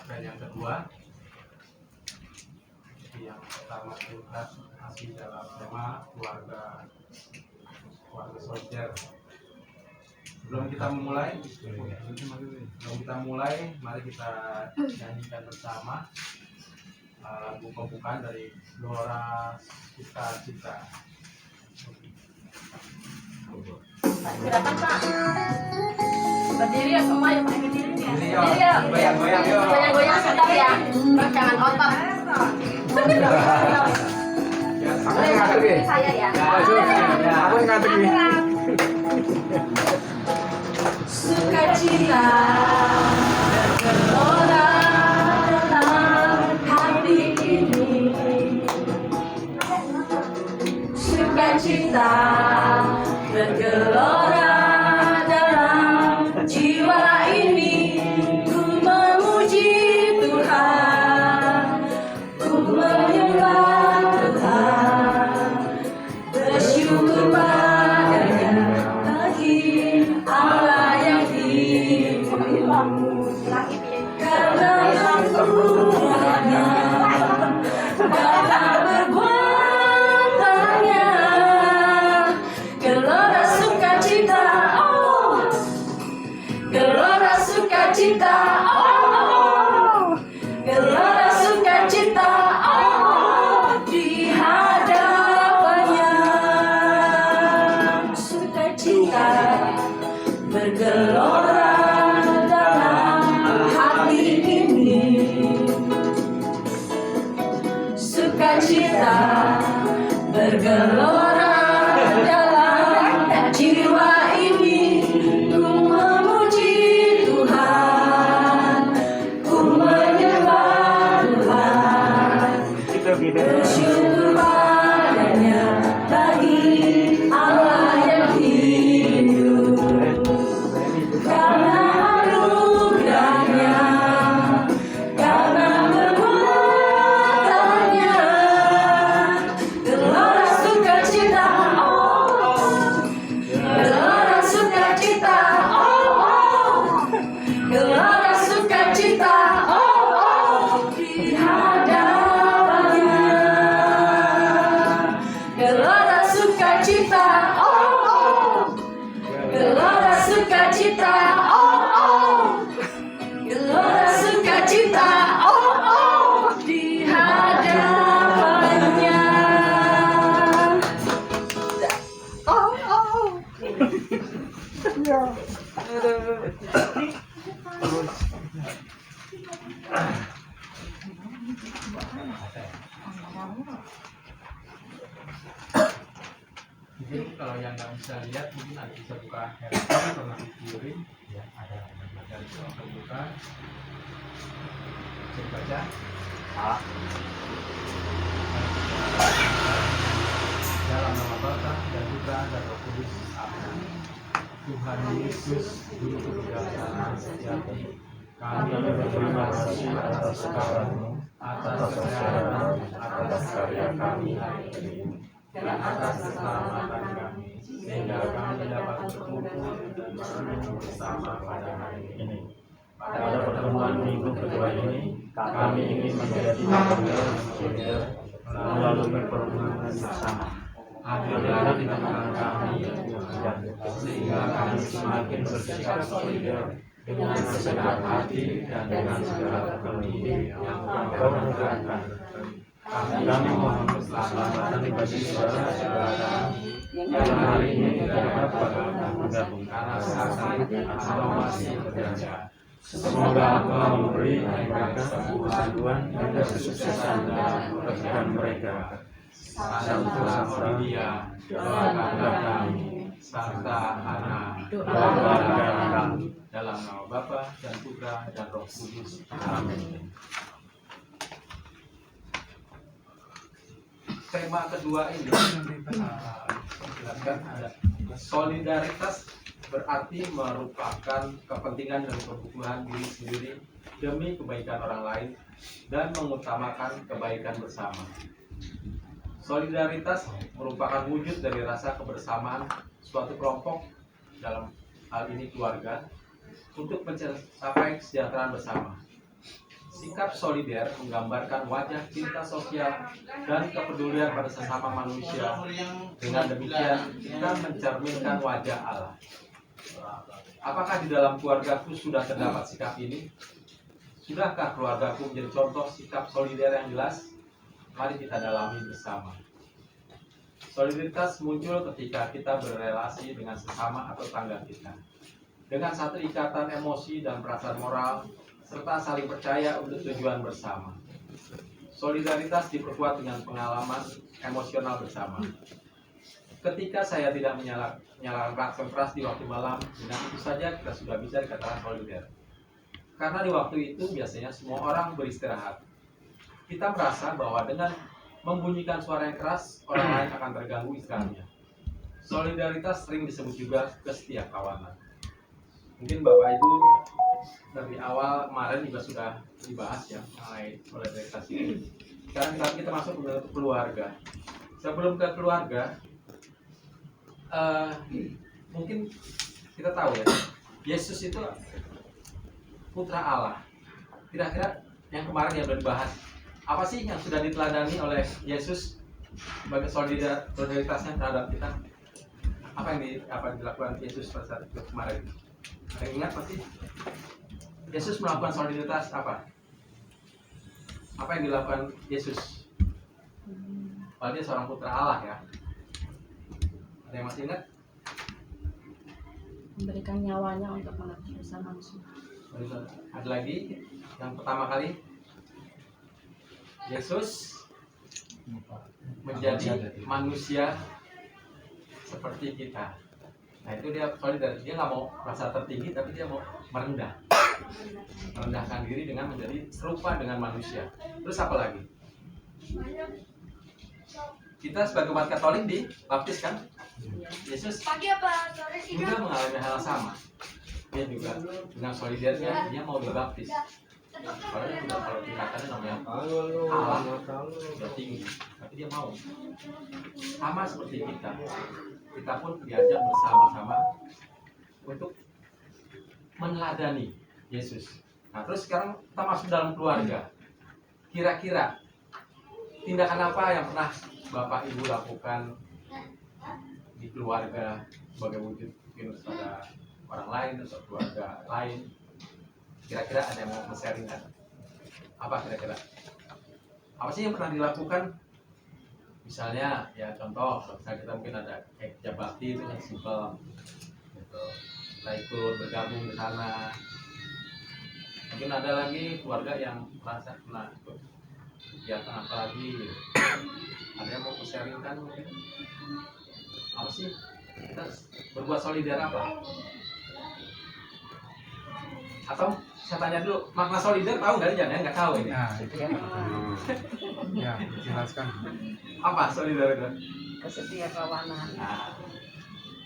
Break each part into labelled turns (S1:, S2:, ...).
S1: Dan yang kedua, yang pertama kita masih dalam tema keluarga soldier. Sebelum kita mulai, mari kita nyanyikan bersama lagu pembukaan dari Gelora Sukacita.
S2: Gerakan Pak. Berdiri ya semua, yang pakai berdiri ya.
S1: Berdiri ya. Goyang-goyang yuk.
S2: Goyang-goyang sebentar ya. Jangan otot.
S1: Ya,
S3: Aku yang ngatur gini.
S2: Saya ya.
S3: Aku yang ngatur gini.
S2: Sukacita bergelora dalam hati ini. Sukacita bergelora dalam jiwa ini. Ku memuji Tuhan, ku menyembah Tuhan, bersyukur padanya bagi Allah yang hidup. Karena anugerahnya, karena perbuatannya, gelora sukacita, oh, gelora sukacita, oh, gelora sukacita, oh, di hadapannya. Sukacita bergelora dalam hati ini. Sukacita bergelora dalam jiwa ini. Ku memuji Tuhan, ku menyembah Tuhan, bersyukur padanya bagi Allah yang hidup. Karena anugerahnya, karena perbuatannya, gelora sukacita, oh, gelora sukacita, oh, gelora sukacita, oh, di hadapannya. Gelora sukacita, oh, gelora sukacita, oh, gelora sukacita, oh, di hadapannya.
S1: Mungkin kalau yang nggak bisa lihat, mungkin ada bisa buka handphone atau nanti kirim. Ya, ada dari terbuka. Bisa dibaca. Dalam nama Bapa dan Putra dan Roh Kudus. Amin. Tuhan Yesus, Guru kebijaksanaan sejati, kami berterima kasih atas segala-Mu, atas kesehatan, atas karya kami hari ini, dan atas keselamatan kami, sehingga kami dapat berkumpul dan berseru bersama pada hari ini. Pada pertemuan minggu kedua ini, kami ingin menjadi soldier melalui pertemuan bersama. Adillah di tengah kami, Tuhan, sehingga kami semakin bersikap solidar dengan segenap hati dan dengan segala kepentingan yang Engkau mudahkan. Kami mohon keselamatan bagi saudara-saudara kami yang hari ini tidak dapat bergabung karena sakit atau masih bekerja. Semoga Engkau memberi mereka kesembuhan dan kesuksesan dalam pekerjaan mereka. Santo Maria, doakanlah kami, serta anak, doakanlah kami, dalam nama Bapa dan Putra dan Roh Kudus. Amin. Tema kedua ini jelaskan ada solidaritas, berarti merupakan kepentingan dan kebutuhan diri sendiri demi kebaikan orang lain dan mengutamakan kebaikan bersama. Solidaritas merupakan wujud dari rasa kebersamaan suatu kelompok, dalam hal ini keluarga, untuk mencapai kesejahteraan bersama. Sikap solider menggambarkan wajah cinta sosial dan kepedulian pada sesama manusia. Dengan demikian, kita mencerminkan wajah Allah. Apakah di dalam keluargaku sudah terdapat sikap ini? Sudahkah keluargaku menjadi contoh sikap solider yang jelas? Mari kita dalami bersama. Solidaritas muncul ketika kita berrelasi dengan sesama atau tangga kita, dengan satu ikatan emosi dan perasaan moral, serta saling percaya untuk tujuan bersama. Solidaritas diperkuat dengan pengalaman emosional bersama. Ketika saya tidak menyalakan klakson keras di waktu malam, dengan itu saja kita sudah bisa dikatakan solider. Karena di waktu itu biasanya semua orang beristirahat. Kita merasa bahwa dengan membunyikan suara yang keras, orang lain akan terganggu istirahatnya. Solidaritas sering disebut juga kesetiakawanan. Mungkin Bapak Ibu dari awal kemarin juga sudah dibahas ya mengenai solidaritas ini. Sekarang kita masuk ke keluarga. Sebelum ke keluarga, mungkin kita tahu ya, Yesus itu putra Allah. Kira-kira yang kemarin yang sudah dibahas, apa sih yang sudah diteladani oleh Yesus sebagai solidaritasnya terhadap kita? Apa yang dilakukan Yesus pada saat itu kemarin? Ada yang ingat pasti? Yesus melakukan solidaritas apa? Apa yang dilakukan Yesus? Padahal dia seorang putra Allah ya. Ada yang masih ingat?
S2: Memberikan nyawanya untuk menebus manusia.
S1: Ada lagi yang pertama kali Yesus menjadi manusia seperti kita. Nah itu dia solidar, dia nggak mau merasa tertinggi, tapi dia mau merendahkan diri dengan menjadi serupa dengan manusia. Terus apa lagi? Kita sebagai umat Katolik dibaptis kan? Yesus juga mengalami hal sama. Dia juga dengan solidarnya dia mau dibaptis. Padahal dia juga kalau dikatakan namanya Allah sudah tinggi, tapi dia mau. Sama seperti kita pun diajak bersama-sama untuk meneladani Yesus. Nah terus sekarang kita masuk dalam keluarga. Kira-kira tindakan apa yang pernah Bapak Ibu lakukan di keluarga sebagai wujud mungkin pada orang lain atau keluarga lain? Kira-kira ada yang mau sharing kan? Apa kira-kira? Apa sih yang pernah dilakukan? Misalnya, ya contoh, misalnya kita mungkin ada kerja bakti itu yang simpel, gitu. Kita ikut bergabung di sana. Mungkin ada lagi keluarga yang merasa pernah ikut kegiatan apa lagi, gitu. Ada yang mau sharing kan mungkin? Apa sih? Kita berbuat solidar apa? Atau saya tanya dulu, makna solidar tahu nggak Jan? Nggak tahu ini.
S3: Nah, itu kan. Ya, jelaskan.
S1: Apa solidar itu?
S2: Kesetiakawanan.
S1: Nah,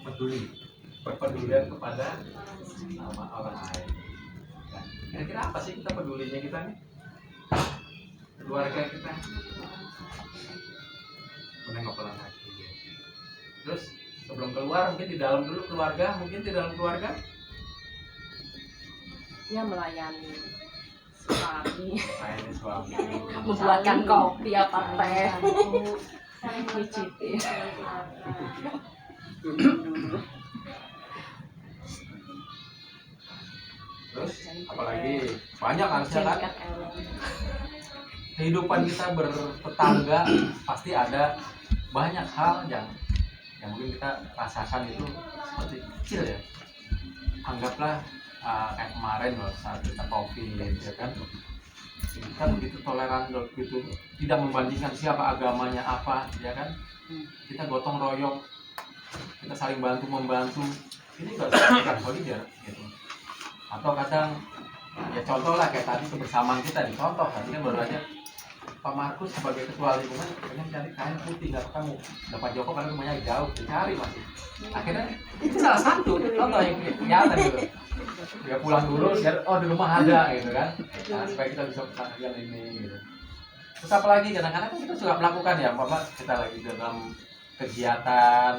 S1: peduli, berpedulian kepada sama orang lain. Nah, kira-kira apa sih kita pedulinya kita nih? Keluarga kita. Menengok orang lagi. Terus sebelum keluar mungkin di dalam dulu keluarga, mungkin di dalam keluarga.
S2: Dia melayani suami,
S1: Suami.
S2: membuatkan kopi apa teh, nyicipin.
S1: Terus apalagi banyak harusnya kan? Kehidupan kita bertetangga pasti ada banyak hal yang mungkin kita rasakan itu seperti kecil ya. Anggaplah kayak kemarin loh saat kita kopi ya kan, kita begitu toleran begitu, tidak membandingkan siapa agamanya apa ya kan, kita gotong royong, kita saling bantu membantu, ini nggak solidar gitu. Atau kadang ya contoh lah kayak tadi kebersamaan kita nih, contoh tadi kan baru aja Pak Markus sebagai ketua lingkungan pengen cari kain putih nggak ketemu, Pak Joko karena rumahnya jauh dicari masih, akhirnya itu salah satu contoh yang kelihatan gitu. Dia pulang dulu, biar di rumah ada gitu kan, nah, supaya kita bisa melakukan ini gitu. Terus apa lagi, kadang-kadang kita juga melakukan ya, Bapak kita lagi dalam kegiatan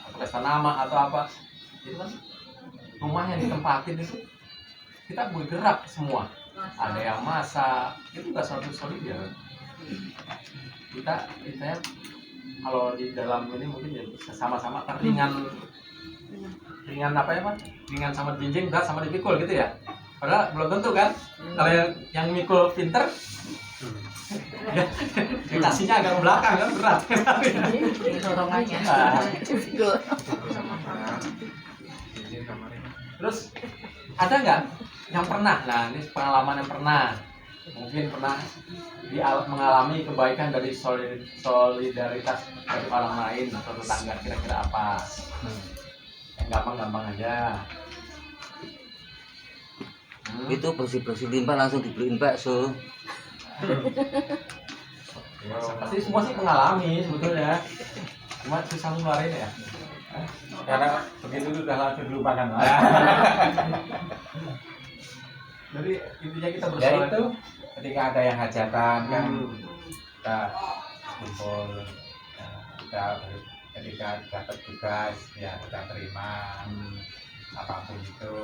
S1: atau pesta nama atau apa, itu kan rumah yang ditempatin itu kita bergerak semua,
S4: ada yang masak, itu nggak suatu solidar. Kita kalau di dalam ini mungkin ya bisa sama-sama kan ringan apa ya Pak? Ringan sama jinjing, berat sama dipikul gitu ya. Padahal belum tentu kan. Kalau yang mikul pinter, ya, dikasihnya agak ke belakang kan berat.
S2: Dorongannya.
S4: Nah,
S3: Izin kamarnya.
S4: terus ada nggak yang pernah? Nah ini pengalaman yang pernah, mungkin pernah mengalami kebaikan dari solidaritas dari orang lain atau tetangga, kira-kira apa? Yang gampang-gampang aja.
S5: Itu bersih-bersih limbah langsung dibeliin bakso.
S4: Pasti semua sih mengalami sebetulnya, cuma susah ngeluarin ya. Karena begitu udah langsung dilupakan. Jadi intinya kita
S6: Ya
S4: bersolidaritas.
S6: itu ketika ada yang hajatan kan kita kumpul, ya, kita ketika dapat tugas ya kita terima apapun itu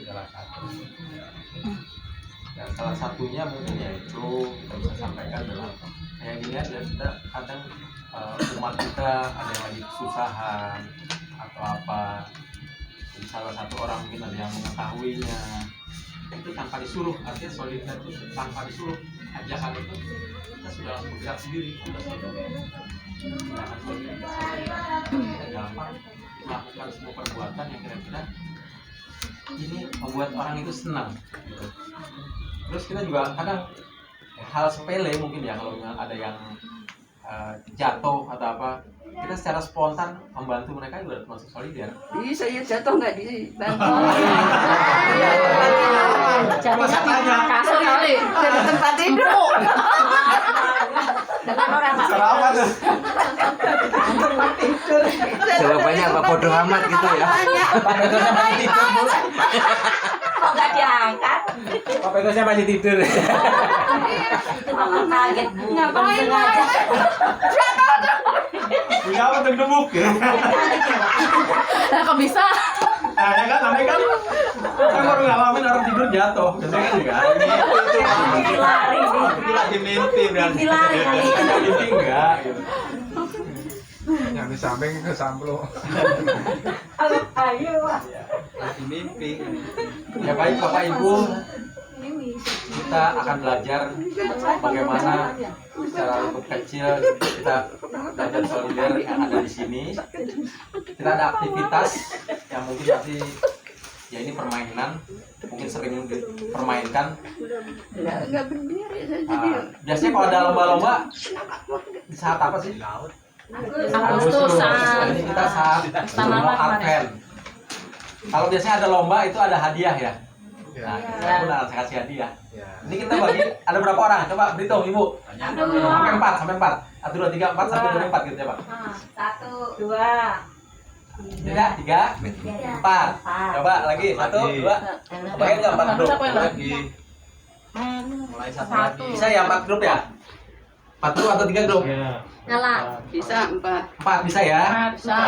S6: salah satu.
S4: Dan salah satunya mungkin yaitu kita bisa sampaikan dalam kayak gini aja, kita kadang umat kita ada yang lagi kesusahan atau apa, jadi salah satu orang mungkin ada yang mengetahuinya, itu tanpa disuruh, artinya solidaritas itu tanpa disuruh, ajakan itu kita sudah langsung bergerak sendiri, kita sudah kita gampang melakukan semua perbuatan yang kira-kira ini membuat orang itu senang gitu. Terus kita juga kadang hal sepele mungkin ya, kalau memang ada yang jatuh atau apa, kita secara spontan membantu mereka juga termasuk solidar.
S7: Ih, saya jatuh nggak dibantu.
S2: Jadinya di kasur kali.
S7: Dari tempat tidur.
S2: Dengan orang nggak
S4: Apa tuh?
S5: Jawabannya apa bodoh amat gitu ya.
S2: kok nggak diangkat.
S6: Pak Petrusnya masih tidur.
S2: Mama kaget bu.
S7: Ngapain,
S2: Sengaja.
S4: Punya apa tuh gemuk ya?
S2: Nah, kok bisa?
S4: Nah, ya kan namanya kan saya baru ngalamin orang tidur jatuh. Biasanya kan juga
S2: Lari lari.
S4: itu lagi mimpi berarti.
S2: Lari kali.
S4: Mimpi enggak gitu.
S3: Yang di samping ke samplo.
S2: Ayo.
S4: Lagi mimpi. Ya baik Bapak Ibu, kita akan belajar bagaimana secara lebih kecil kita belajar solidar yang ada di sini. Kita ada aktivitas yang mungkin nanti ya ini permainan, mungkin sering dipermainkan.
S7: Nggak berdiri saya jadi.
S4: Biasanya kalau ada lomba-lomba di saat apa sih?
S2: Agustusan.
S4: Ini kita saat semua Advent. Kalau biasanya ada lomba itu ada hadiah ya. Nah, kita pun akan kasih hadiah.
S3: Ya.
S4: Ini kita bagi ada berapa orang? Coba berhitung Ibu. Sampai 4, sampai 4. 1 2 3 4 1 2 4 gitu coba.
S2: 1, 2,
S4: 3 4. Coba lagi 1 2. Kebayang enggak 4 grup?
S6: Lagi. Mulai satu lagi.
S4: Bisa ya 4 grup ya? 4 grup atau 3 grup?
S2: Nyala.
S7: Bisa 4.
S4: 4 bisa ya?
S2: Bisa.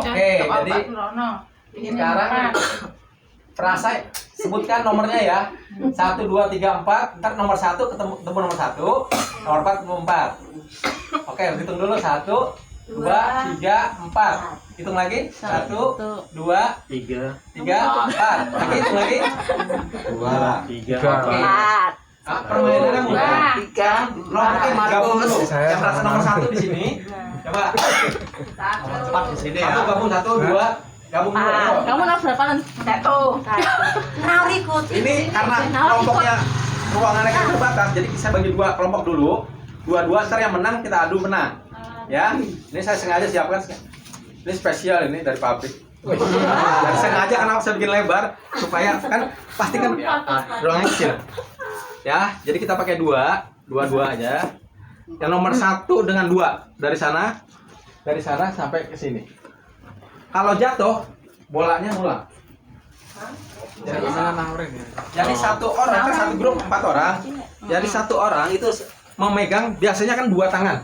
S4: Oke, jadi sekarang perasa sebutkan nomornya ya. 1 2 3 4. Ntar nomor 1 ketemu nomor 1, nomor 4 ketemu 4. Oke, hitung dulu 1 2 3 4. Hitung lagi 1 2
S5: 3
S4: 3 4. Lagi hitung lagi.
S3: 2 3.
S4: Oke. Permainannya mudah.
S7: 3.
S4: Kelompoknya digabung dulu.
S3: Saya
S4: Yang merasa nomor 1 di sini. Coba.
S6: Cepat di sini ya.
S4: Satu gabung 1 2 gabung dulu. ayo.
S2: Kamu nak berapa nih? 1. Nah, ikut.
S4: Ini karena kelompoknya ruangannya kan terbatas, jadi saya bagi 2 kelompok dulu. Dua-dua, ntar yang menang kita adu menang. Ya, ini saya sengaja siapkan. Ini spesial ini dari pabrik. Jadi sengaja kenapa saya bikin lebar supaya kan pasti kan ruangannya kecil. Ya, jadi kita pakai 2 aja. Yang nomor 1 dengan 2 dari sana sampai ke sini. Kalau jatuh, bolanya ngulang.
S3: Jadi sana nawarin ya.
S4: Jadi satu orang kan satu grup 4 orang. Jadi satu orang itu memegang biasanya kan 2 tangan.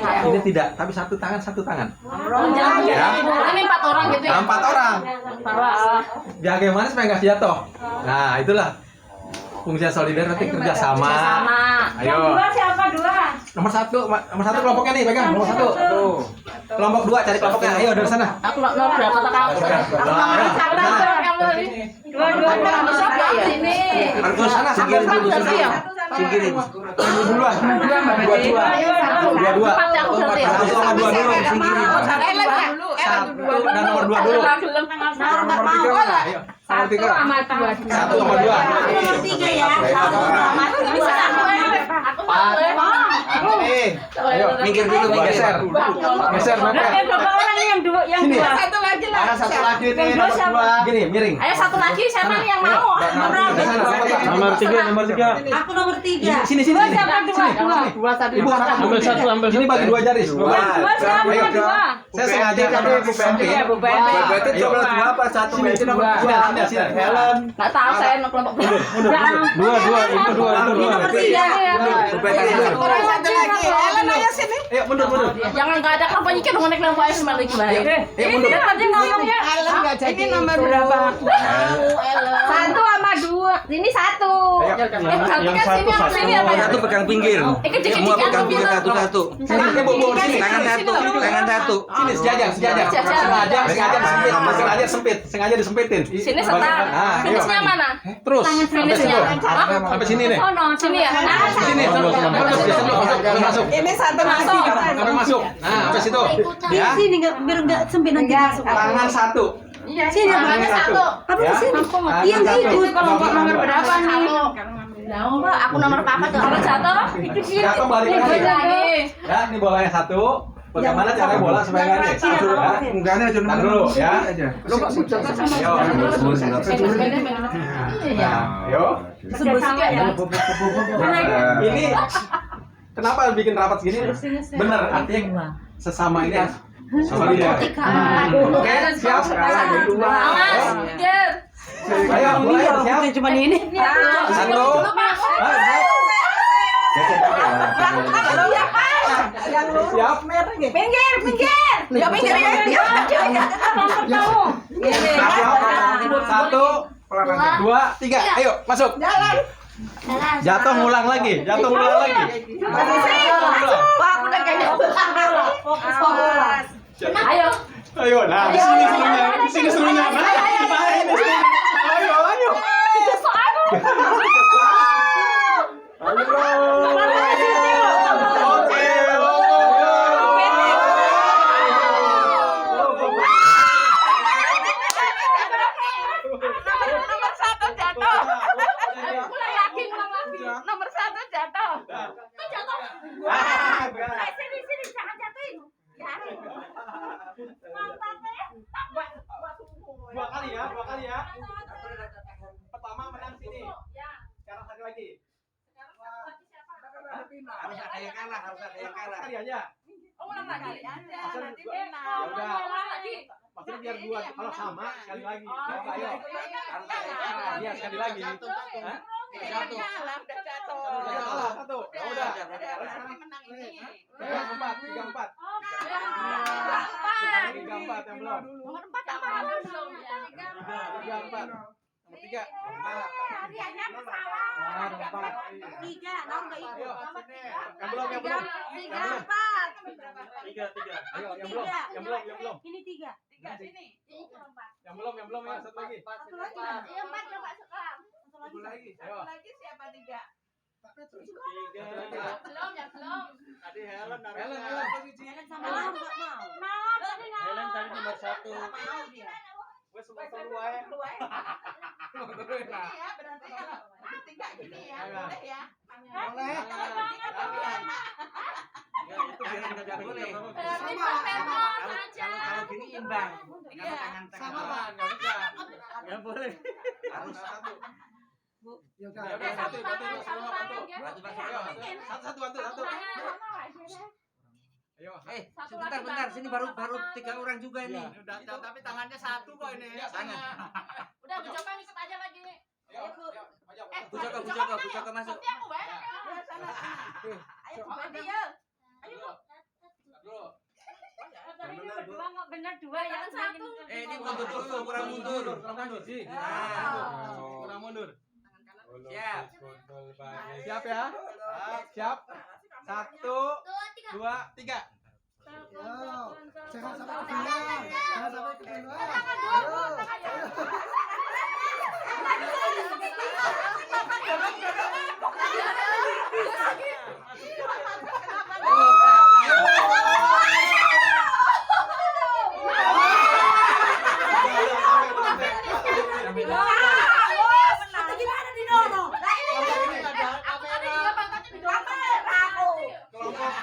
S4: Ini tidak, tapi satu tangan.
S2: Jangan
S4: Ya.
S2: Ini 4 orang gitu ya.
S4: Nah, 4 orang.
S2: Bawah.
S4: Bagaimana supaya nggak jatuh? Nah, itulah. Fungsi solidar nanti kerjasama. Ayo.
S2: Siapa dua?
S4: Nomor satu kelompoknya nih pegang. Nomor satu. Kelompok 2 cari kelompoknya. Ayo dari sana.
S2: Aku nomor berapa tak aku? Aku nomor satu. Dua sini.
S4: Harus sana.
S5: Singkirin dulu, singkirin.
S4: Duluan. Dua.
S2: Aku berarti.
S4: Satu sama dua dulu.
S5: Singkirin.
S4: Satu dan nomor 2 dulu. Ayo. Nomor 3. Satu sama dua.
S2: Nomor 3 ya. Aku mau.
S4: Ayo.
S5: Minggir dulu, minggir.
S4: Geser mepet.
S2: Berapa orang yang dua? Yang
S4: Sini.
S2: dua.
S6: Ada satu lagi nih, nomor 2.
S4: Gini, miring.
S2: Ayo satu lagi siapa nih yang mau?
S1: Nomor 3.
S7: Aku nomor 3.
S4: Sini.
S2: Dua siapa dua?
S7: Dua tadi.
S4: Ibu
S1: Ambil satu.
S4: Ini bagi 2 jari.
S2: Dua siapa dua?
S4: Saya sengaja tadi Bu Penti.
S6: Berarti coba 2 apa 1? Berarti nomor 2.
S4: Sini.
S6: Helen.
S2: Nggak tahu saya kelompok dua.
S1: Dua.
S2: Tiga ya.
S7: Orang satu lagi. Ellen ayo sini.
S4: Ayo mundur.
S2: Jangan nggak ada kampanye kan mau naik lampu air sembari baik. Ini tadi ngomongnya.
S7: Ellen enggak jadi. Ini nomor berapa?
S2: Satu sama dua. Ini satu.
S1: Yang
S2: Satu kan
S1: satu,
S2: sini apa ya?
S5: Satu pegang pinggir. Semua pegang pinggir satu-satu.
S4: Sini, Bu, sini.
S5: Tangan satu.
S4: Sini sejajar. Sengaja sempit. Sengaja disempitin.
S2: Sini setang. Finishnya mana?
S4: Terus. Sampai situ.
S2: Finishnya.
S4: Sampai sini nih.
S2: Oh no, sini ya.
S4: Sini. Masuk.
S7: Ini satu lagi.
S4: Sampai masuk. Nah, sampai situ. Ya.
S7: Sini enggak biar enggak sempit nanti masuk.
S4: Tangan satu.
S7: Sini
S2: Tangannya satu.
S7: Apa
S4: Ya.
S7: sini?
S4: Tangan
S7: Iya enggak
S4: satu.
S7: ikut. Kelompok nomor berapa nih?
S2: Mbak, aku nomor berapa tuh? Nomor satu.
S4: Jatuh balik lagi. Ya, ini bolanya satu. Bagaimana cara bola supaya nggak nih? Ya.
S3: Enggaknya aja
S4: Tahan dulu ya.
S3: aja.
S4: Ayo. Nah, ayo. Ini kenapa bikin rapat segini? Bener, artinya sesama ini solidar. Oke, siap.
S2: Awas, Ger.
S4: Ayo, mulai siap.
S7: Cuma ini.
S4: Satu. Siap.
S2: Pinggir. Ya pinggir ya. Kelompok kamu.
S4: Satu, dua, tiga. Ayo, masuk. Jatuh ngulang lagi.
S2: Ayo.
S4: Ayo, nah di sini serunya. Ayo.
S2: Nomor satu jatuh. Mulai lagi. Nomor satu jatuh. Kok jatuh? Sini, jangan jatuhin.
S4: Dua kali ya. Pertama menang sini. Sekarang satu lagi.
S5: Harus ada yang kalah.
S4: Sekali aja.
S2: Ulang lagi.
S4: Nanti ulang lagi. Maksudnya biar dua kalau sama sekali lagi. Ayo. Iya sekali lagi. Hah? Satu. Ya udah. Tiga empat. Tiga empat yang belum.
S2: Nomor 4 yang mana?
S4: Tiga empat. Nomor 3.
S2: Hariannya salah.
S4: Empat.
S7: 3, nomor enggak ikut.
S4: Yang belum.
S7: 3, 4.
S4: Ayo yang belum.
S7: Ini 3.
S4: Yang belum ya satu lagi.
S7: Satu lagi.
S2: Iya, 4 yang Pak Sekar.
S4: Satu lagi. Ayo.
S2: Siapa 3?
S4: Tiga.
S2: Belum.
S6: Tadi Helen
S7: Sama nomor enggak mau.
S1: Helen tadi nomor 1.
S7: Mau dia.
S4: Wes semua wae.
S2: Ya, berarti kalau 3 gini ya. Boleh ya.
S4: Boleh.
S5: Itu biar enggak boleh.
S2: Berarti Pak Petro saja.
S5: Kalau gini imbang.
S2: Iya.
S4: Sama Pak, enggak bisa.
S1: Enggak boleh.
S5: Harus
S4: Satu.
S3: Ya
S4: Ya udah satu. Satu. Ayo.
S5: sebentar. Sini baru 3 orang juga ini.
S6: Udah, tapi tangannya satu kok ini.
S2: Udah, Bu Joko ikut aja lagi.
S5: Bu Joko masuk.
S2: Tapi aku banyak ya. Ayo, Bu Bedi ya. Ayo, Bu. Tadi ini berdua nggak benar 2 ya. Satu.
S5: Ini mundur dulu, kurang mundur.
S4: Kurang mundur. Siap.
S1: Siap ya? Siap. 1, 2, 3.
S6: Jangan sampai ketinggalan. Jangan sampai ketinggalan.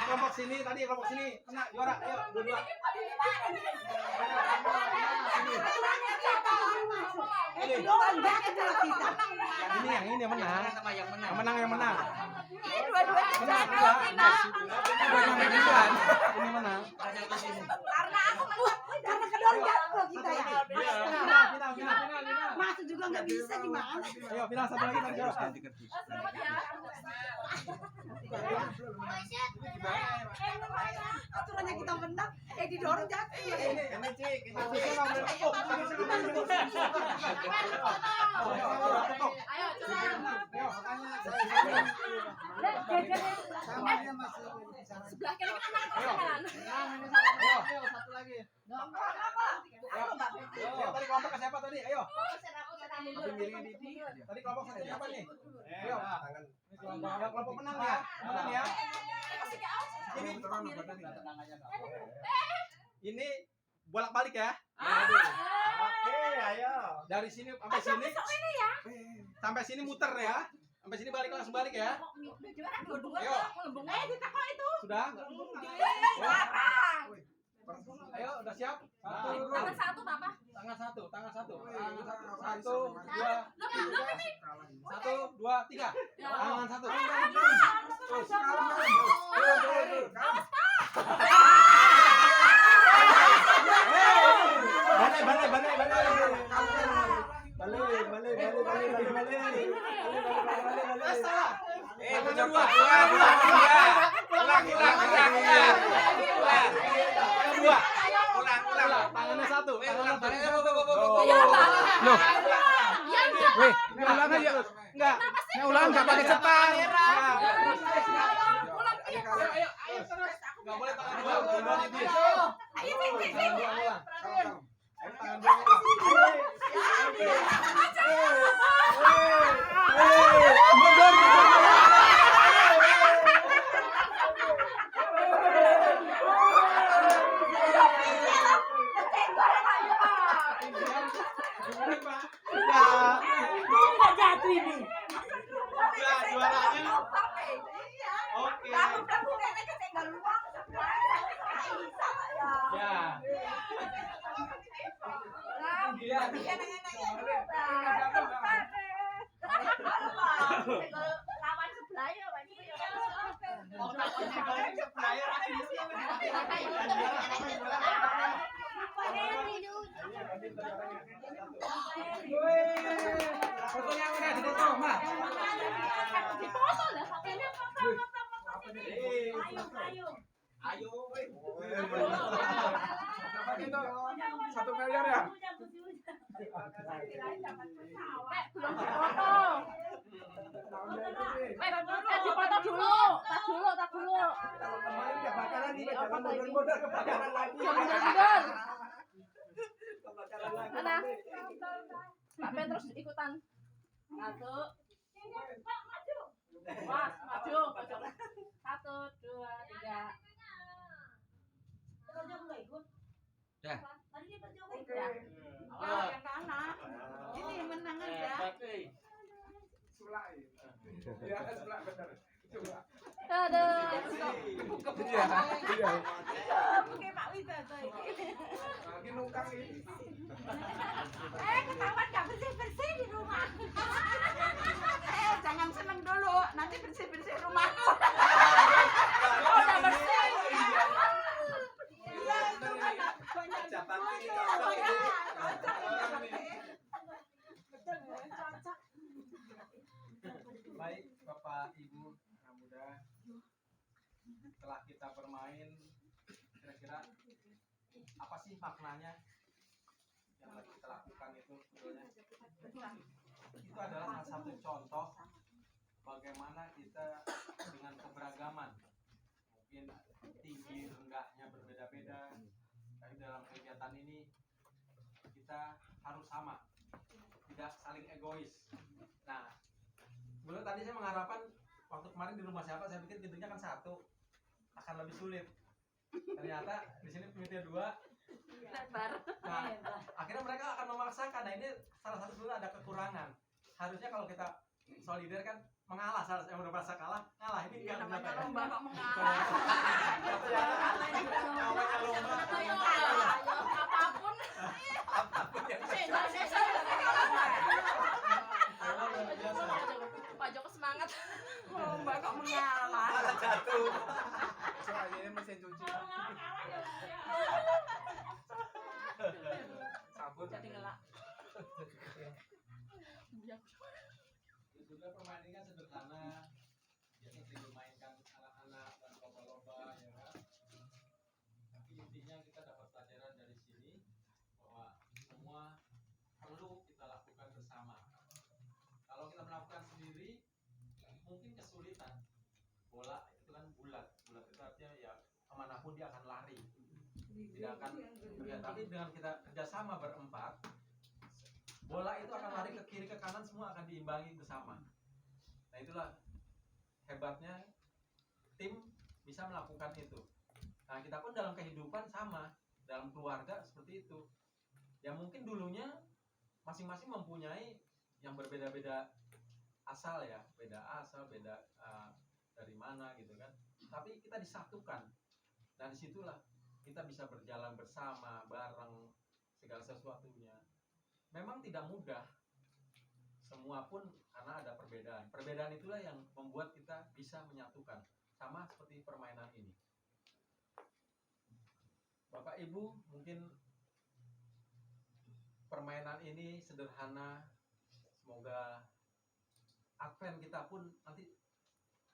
S1: Kelompok sini tadi, kelompok sini kena juara. Ayo, dua-dua. Yang ini yang menang. Yang menang. Menang. Ini menang.
S7: Karena kedua jatuh kita ya.
S1: Final.
S7: Masuk juga nggak bisa gimana?
S1: Ayo, final satu lagi tadi jawab.
S7: Aturannya kita menang, didorong jatuh.
S1: Ini Cik, ini Cik.
S2: Ayo, coba.
S1: Ayo, makanya
S6: Samanya masih di sana.
S2: Sebelah kiri kanan.
S1: Ayo, satu lagi. Ayo, tadi kelompok ke siapa tadi? Ayo. Tadi kelompok ke siapa nih? Ayo. Yang kelompok menang ya. Menang ya. Ini bolak-balik ya. Oke, ayo. Dari sini sampai sini. Sampai sini muter ya. Sampai sini balik langsung balik ya. Ayo. Sudah? Ayo, udah siap?
S2: Tangan satu, Papa.
S1: Tangan satu. 1, 2, 1, 2, 3. Tangan satu. Terus. Tangannya satu. Weh, ulang aja. Enggak. Ulang enggak pakai cepat. Ayo terus. Enggak boleh tangan dua. Tangan dua ulang. Tangan dua
S7: Lawan sebelah ya,
S1: fotonya udah dipoto, Mas.
S2: Dipoto lah, pakainya
S7: Ayo.
S3: Satu miliar ya?
S2: belum dipoto. Dipoto dulu. Tak dulu.
S6: Kemarin kebakaran ini jangan mundur-mundur kebakaran lagi.
S2: Jangan mundur. Mana? Pak Petrus ikutan. 1. Mas, maju. 1, 2, 3.
S5: Dah.
S7: Yang kanan. Ini menang aja.
S3: Sulai. Ya, sebelah benar. Coba.
S2: Aduh.
S3: Iya.
S7: Oke, Pak Widodo ini.
S3: Lagi nungkang ini.
S7: Ketahuan nggak bersih-bersih di rumah. Jangan seneng dulu, nanti bersih-bersih rumahku.
S2: Udah bersih.
S7: Iya, itu kan banyak
S1: Baik, Bapak Ibu anak muda, setelah kita bermain, kira-kira apa sih maknanya yang lagi kita lakukan itu sebetulnya?
S4: itu adalah salah satu contoh bagaimana kita dengan keberagaman, mungkin tinggi renggahnya berbeda-beda, tapi dalam kegiatan ini kita harus sama, tidak saling egois. Nah, sebenarnya tadi saya mengharapkan waktu kemarin di rumah siapa, saya pikir pintunya kan satu, akan lebih sulit. Ternyata di sini pintunya dua.
S2: Lebar.
S4: Nah, akhirnya mereka akan memaksakan. Nah, ini salah satu sebenarnya ada kekurangan. Harusnya kalau kita solider kan mengalah, salah yang udah merasa kalah, ngalah. Ini enggak
S7: Namanya
S4: ternyata ya.
S7: lomba kok mengalah.
S4: Namanya lomba.
S2: Apapun.
S4: Apapun yang luar biasa.
S2: Pak Joko semangat.
S7: Lomba kok mengalah.
S4: Malah jatuh.
S3: Soalnya ini mesin cuci. Sabun.
S2: Jadi ngelak.
S4: Sudah permainan ini kan sederhana, biasa sering dimainkan anak-anak dan lomba-lomba, ya kan. Tapi intinya kita dapat pelajaran dari sini bahwa semua perlu kita lakukan bersama. Kalau kita melakukan sendiri, mungkin kesulitan. Bola itu kan bulat itu artinya ya kemanapun dia akan lari, tidak akan ya, tapi dengan kita kerjasama berempat, bola itu akan lari ke kiri ke kanan, semua akan diimbangi bersama. Nah, itulah hebatnya tim bisa melakukan itu. Nah, kita pun dalam kehidupan sama, dalam keluarga seperti itu. Ya mungkin dulunya masing-masing mempunyai yang berbeda-beda asal ya, beda asal, beda dari mana gitu kan. Tapi kita disatukan. Dan disitulah kita bisa berjalan bersama, bareng segala sesuatunya. Memang tidak mudah. Semua pun karena ada perbedaan. Perbedaan itulah yang membuat kita bisa menyatukan. Sama seperti permainan ini. Bapak Ibu, mungkin permainan ini sederhana. Semoga Advent kita pun nanti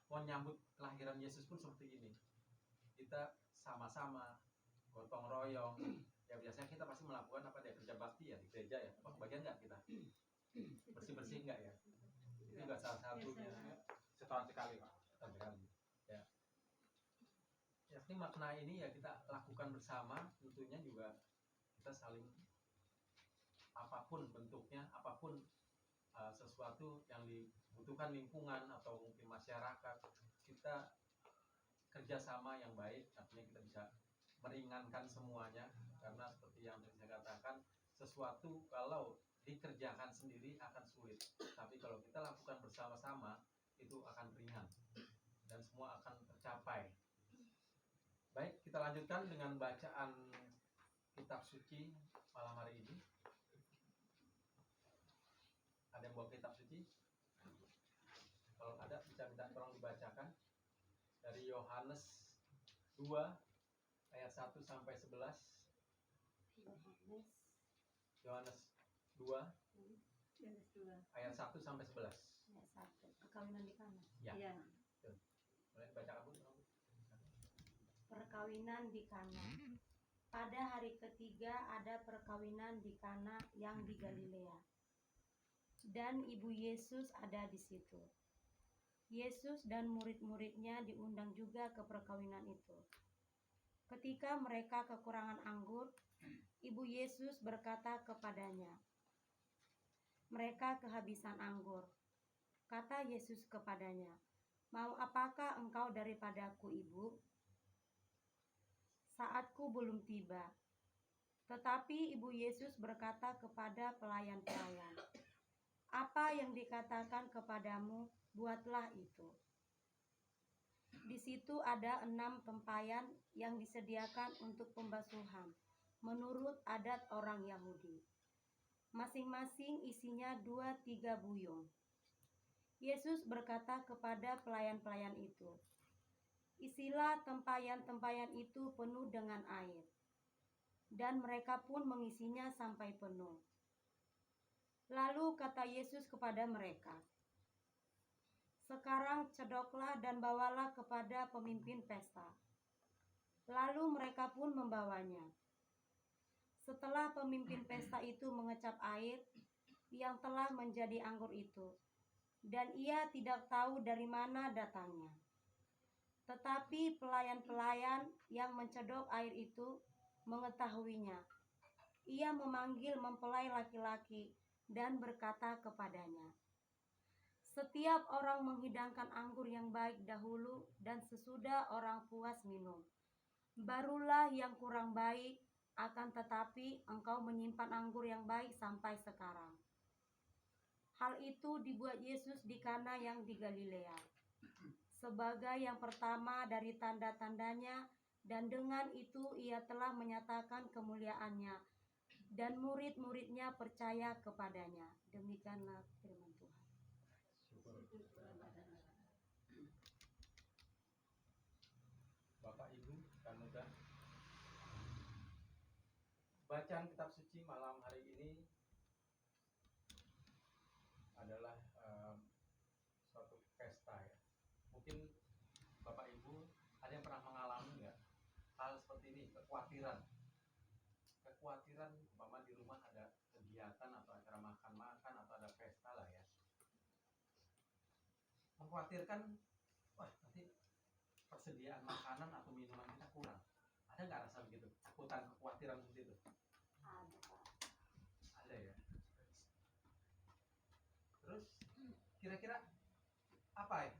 S4: mau nyambut kelahiran Yesus pun seperti ini. Kita sama-sama gotong royong. Ya biasanya kita pasti melakukan apa dia kerja bakti ya di gereja ya. Apa kebagian nggak kita? Bersih-bersih nggak ya? Itu juga salah satunya.
S3: Setahun sekali, Pak.
S4: Setahun sekali. Ya. Ya, ini makna ini ya kita lakukan bersama. Tentunya juga kita saling apapun bentuknya, apapun sesuatu yang dibutuhkan lingkungan atau mungkin masyarakat, kita kerjasama yang baik, artinya kita bisa meringankan semuanya. Karena seperti yang tadi saya katakan, sesuatu kalau dikerjakan sendiri akan sulit, tapi kalau kita lakukan bersama-sama itu akan ringan dan semua akan tercapai. Baik, kita lanjutkan dengan bacaan kitab suci malam hari ini. Ada yang bawa kitab suci? Kalau ada bisa minta tolong dibacakan dari Yohanes 2 ayat 1 sampai 11. Yohanes 2 ayat 1 sampai 11.
S8: Perkawinan di Kana.
S4: Ya.
S8: Iya.
S4: Boleh dibacakan, Bu?
S8: Perkawinan di Kana. Pada hari ketiga ada perkawinan di Kana yang di Galilea. Dan ibu Yesus ada di situ. Yesus dan murid-muridnya diundang juga ke perkawinan itu. Ketika mereka kekurangan anggur, ibu Yesus berkata kepadanya, "Mereka kehabisan anggur." Kata Yesus kepadanya, "Mau apakah engkau daripadaku, ibu? Saatku belum tiba." Tetapi ibu Yesus berkata kepada pelayan-pelayan, "Apa yang dikatakan kepadamu, buatlah itu." Di situ ada 6 tempayan yang disediakan untuk pembasuhan, menurut adat orang Yahudi. Masing-masing isinya 2-3 buyung. Yesus berkata kepada pelayan-pelayan itu, "Isilah tempayan-tempayan itu penuh dengan air." Dan mereka pun mengisinya sampai penuh. Lalu kata Yesus kepada mereka, "Sekarang cedoklah dan bawalah kepada pemimpin pesta." Lalu mereka pun membawanya. Setelah pemimpin pesta itu mengecap air, yang telah menjadi anggur itu, dan ia tidak tahu dari mana datangnya. Tetapi pelayan-pelayan yang mencedok air itu mengetahuinya. Ia memanggil mempelai laki-laki dan berkata kepadanya, "Setiap orang menghidangkan anggur yang baik dahulu, dan sesudah orang puas minum, barulah yang kurang baik. Akan tetapi engkau menyimpan anggur yang baik sampai sekarang." Hal itu dibuat Yesus di Kana yang di Galilea, sebagai yang pertama dari tanda-tandanya, dan dengan itu ia telah menyatakan kemuliaannya, dan murid-muridnya percaya kepadanya. Demikianlah firman Tuhan.
S4: Bapak Ibu dan Muda, bacaan kitab suci malam hari ini adalah suatu pesta ya. Mungkin Bapak Ibu ada yang pernah mengalami nggak hal seperti ini, kekhawatiran umpama di rumah ada kegiatan atau acara makan-makan atau ada pesta lah ya, mengkhawatirkan wah nanti persediaan makanan atau minuman kita kurang. Ada nggak rasa begitu, kekhawatiran seperti itu? Ada ya. Terus kira-kira apa ya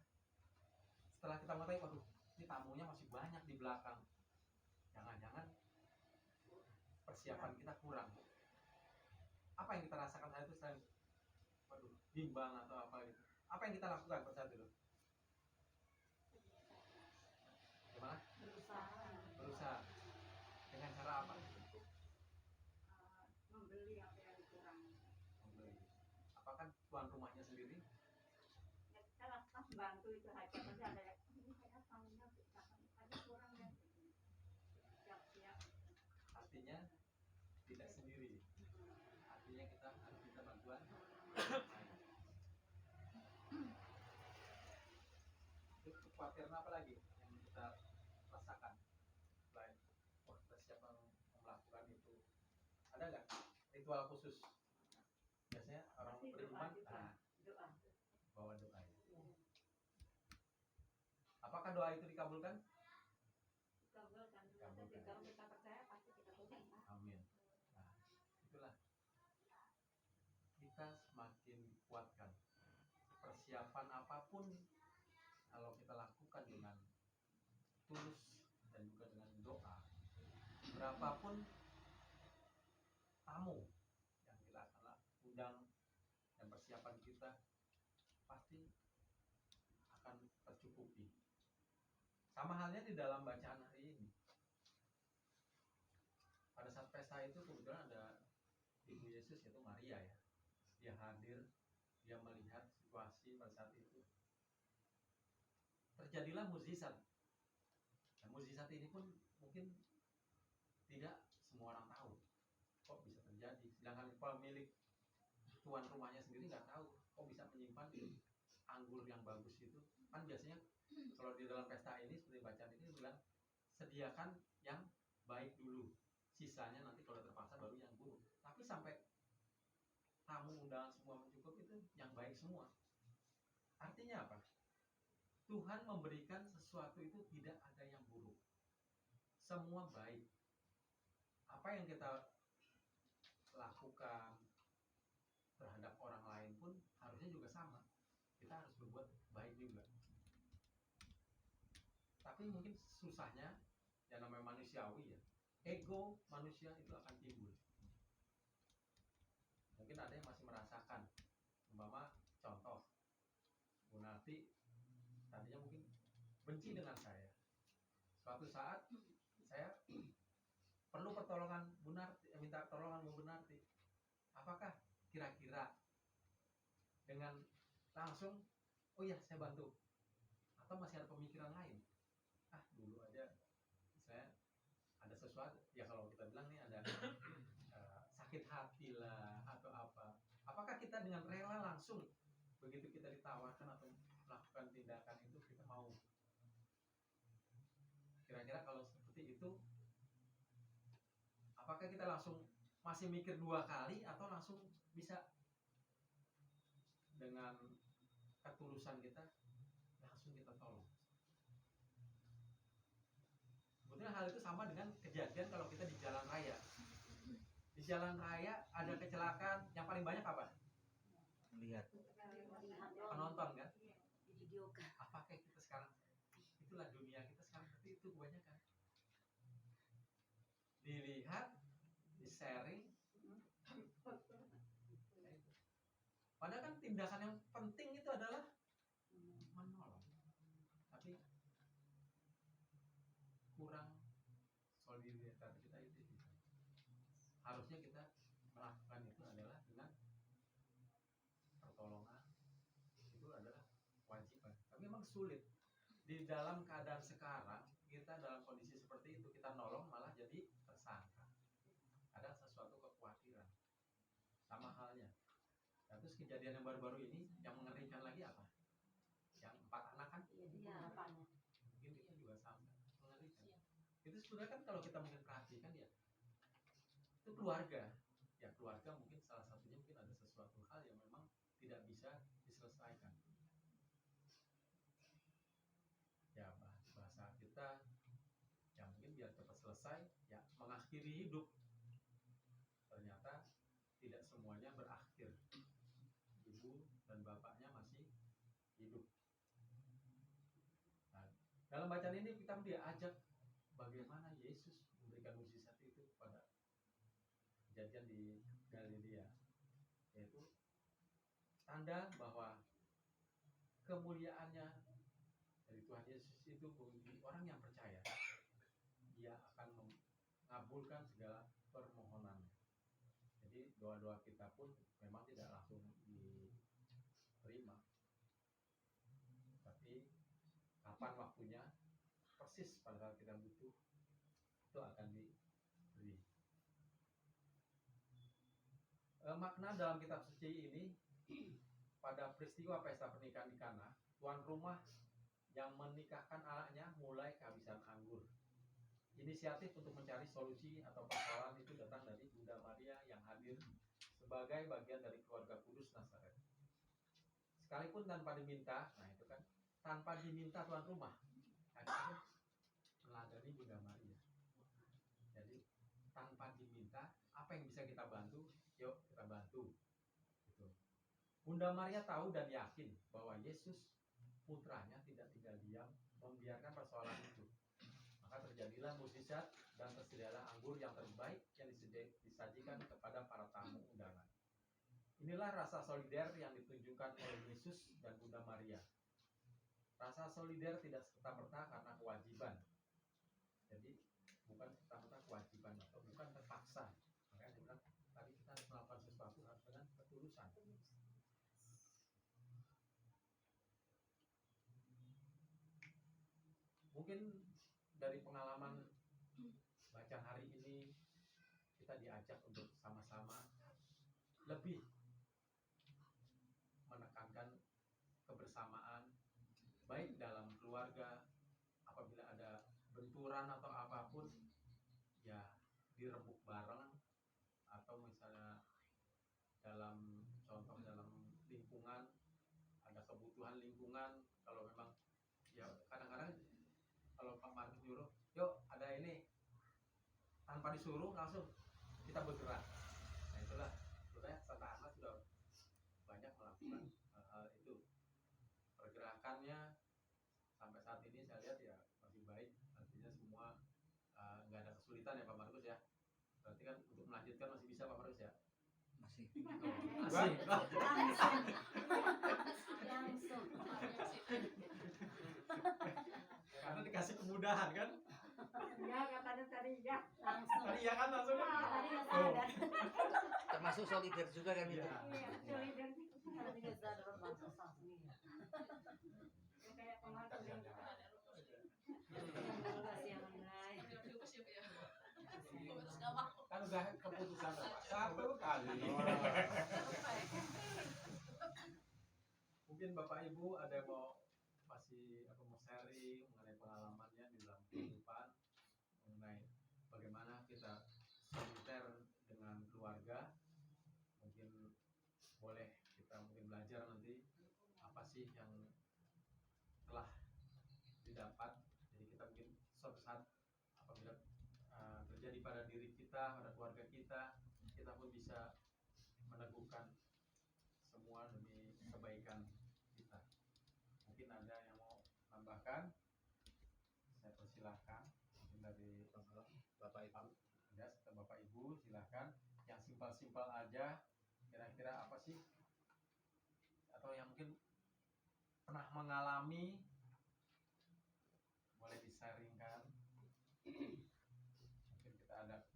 S4: setelah kita mengetahui, waduh ini tamunya masih banyak di belakang, jangan-jangan persiapan kita kurang, apa yang kita rasakan saat itu selain waduh bimbang atau apa gitu? Apa yang kita lakukan pada saat itu? Gimana? Berusaha dengan cara apa?
S2: Membeli apa yang kurang.
S4: Membeli. Apakah tuan rumahnya sendiri?
S2: Kita lakukan bantu itu aja, pasti ada yang ini saya tamunya ada kurang ya. Siap-siap.
S4: Artinya tidak sendiri. Artinya kita harus minta bantuan. Itu kekhawatiran apa lagi yang kita rasakan selain wah kita siapa melakukan itu? Ada nggak ritual khusus? Biasanya orang beriman
S2: Doa.
S4: bawa doa ya. Apakah doa itu dikabulkan?
S2: Dikabulkan. Kalau kita percaya pasti kita percaya.
S4: Amin. Nah, itulah kita semakin dikuatkan. Persiapan apapun kalau kita lakukan dengan tulus dan juga dengan doa, berapapun tamu yang kita akan undang dan persiapan kita pasti akan tercukupi. Sama halnya di dalam bacaan hari ini. Pada saat pesta itu kebetulan ada Ibu Yesus, yaitu Maria ya. Dia hadir, dia melihat situasi pada saat itu. Terjadilah mukjizat. Dan mukjizat ini pun mungkin tidak semua orang tahu kok bisa terjadi. Sedangkan pemilik tuan rumahnya sendiri nggak tahu kok bisa menyimpan anggur yang bagus itu. Kan biasanya kalau di dalam pesta ini seperti bacaan ini bilang sediakan yang baik dulu, sisanya nanti kalau terpaksa baru yang buruk. Tapi sampai tamu undangan semua mencukupi itu yang baik semua. Artinya apa? Tuhan memberikan sesuatu itu tidak ada yang buruk, semua baik. Apa yang kita lakukan terhadap orang lain pun harusnya juga sama. Kita harus berbuat baik juga. Tapi mungkin susahnya yang namanya manusiawi ya, ego manusia itu akan timbul. Mungkin ada yang masih merasakan, umpama contoh Bu Nati tadinya mungkin benci dengan saya. Suatu saat saya perlu pertolongan Bu Narti, minta pertolongan Bu Narti. Apakah kira-kira dengan langsung oh iya saya bantu, atau masih ada pemikiran lain? Dulu aja saya ada sesuatu ya, kalau kita bilang nih ada sakit hati lah atau apa. Apakah kita dengan rela langsung begitu kita ditawarkan atau melakukan tindakan itu kita mau? Kira-kira kalau seperti itu, apakah kita langsung masih mikir dua kali atau langsung bisa dengan ketulusan kita langsung kita tolong. Sebetulnya hal itu sama dengan kejadian kalau kita di jalan raya. Di jalan raya ada kecelakaan, yang paling banyak apa?
S5: Lihat.
S4: Penonton kan?
S8: Divideokan.
S4: Apakah kita sekarang, itulah dunia kita sekarang seperti itu kebanyakan. Dilihat, di-sharing. Padahal kan tindakan yang penting itu adalah menolong. Tapi kurang solidaritas kita itu. Harusnya kita melakukan itu adalah dengan pertolongan. Itu adalah kewajiban. Tapi memang sulit. Di dalam keadaan sekarang, kita dalam kondisi seperti itu, kita nolong malah jadi tersangka. Ada sesuatu kekhawatiran. Sama halnya. Dan terus kejadian yang baru-baru ini, yang mengerikan lagi apa? Yang 4 anak kan?
S8: Iya, apanya?
S4: Mungkin itu juga sama. Mengerikan. Itu sebenarnya kan kalau kita mungkin perhatikan ya, itu keluarga. Ya keluarga mungkin salah satunya mungkin ada sesuatu hal yang memang tidak bisa diselesaikan. Ya bahasa kita yang mungkin biar cepat selesai ya mengakhiri hidup. Ternyata tidak semuanya berakhir. Ibu dan bapaknya masih hidup. Nah, dalam bacaan ini kita diajak bagaimana Yesus memberikan mukjizat itu kepada kejadian di Galilea, yaitu tanda bahwa kemuliaannya dari Tuhan Yesus itu bagi orang yang percaya, dia akan mengabulkan segala permohonannya. Jadi doa-doa kita pun memang tidak langsung diterima, tapi kapan waktunya persis pada saat kita butuh itu akan diberi. Makna dalam kitab suci ini pada peristiwa pesta pernikahan di Kana, tuan rumah yang menikahkan anaknya mulai kehabisan anggur. Inisiatif untuk mencari solusi atau persoalan itu datang dari Bunda Maria yang hadir sebagai bagian dari keluarga kudus Nazaret. Sekalipun tanpa diminta, nah itu kan tanpa diminta tuan rumah, akhirnya meladani Bunda Maria. Jadi tanpa diminta, apa yang bisa kita bantu, yuk kita bantu. Gitu. Bunda Maria tahu dan yakin bahwa Yesus putranya tidak tinggal diam membiarkan persoalan itu. Maka terjadilah mukjizat dan tersedialah anggur yang terbaik yang disajikan kepada para tamu undangan. Inilah rasa solider yang ditunjukkan oleh Yesus dan Bunda Maria. Rasa solider tidak serta-merta karena kewajiban. Jadi bukan serta-merta kewajiban atau bukan terpaksa. Makanya dia bilang tadi kita harus melakukan sesuatu harus dengan ketulusan. Mungkin dari pengalaman bacaan hari ini kita diajak untuk sama-sama lebih menekankan kebersamaan baik dalam keluarga. Apabila ada benturan atau apapun ya dirembuk bareng, atau misalnya dalam contoh dalam lingkungan ada kebutuhan lingkungan, kalau memang ya kadang-kadang kalau Pak Markus nyuruh, yuk ada ini, tanpa disuruh langsung kita bergerak. Nah itulah sebenarnya Santa Ana sudah banyak melakukan hal itu. Pergerakannya sampai saat ini saya lihat ya masih baik, artinya semua nggak ada kesulitan ya Pak Markus ya. Berarti kan untuk melanjutkan masih bisa Pak Markus ya.
S5: Masih.
S4: Masih.
S8: Langsung.
S4: Karena dikasih kemudahan kan.
S2: Ya katanya tadi ya.
S8: Langsung.
S4: Tadi ya kan langsung kan.
S8: Tadi nggak
S4: Oh.
S8: sadar.
S5: Termasuk solider juga kan itu.
S2: Iya, solider.
S8: Tadi nggak sadar langsung sahmi.
S2: Kayak pengatur yang
S8: Kasihan Nay.
S4: Kan udah keputusan Pak. Satu kali. Mungkin Bapak Ibu ada yang mau sharing mengenai pengalamannya di dalam kehidupan, mengenai bagaimana kita solider dengan keluarga. Mungkin boleh kita belajar nanti kasih yang telah didapat. Jadi kita mungkin suatu saat apabila terjadi pada diri kita, pada keluarga kita, kita pun bisa meneguhkan semua demi kebaikan kita. Mungkin ada yang mau tambahkan, saya persilahkan. Mungkin dari Bapak Ibu, ya, Bapak Ibu silahkan. Yang simpel-simpel aja, kira-kira apa sih? Atau yang mungkin pernah mengalami, boleh di-sharingkan. Mungkin kita ada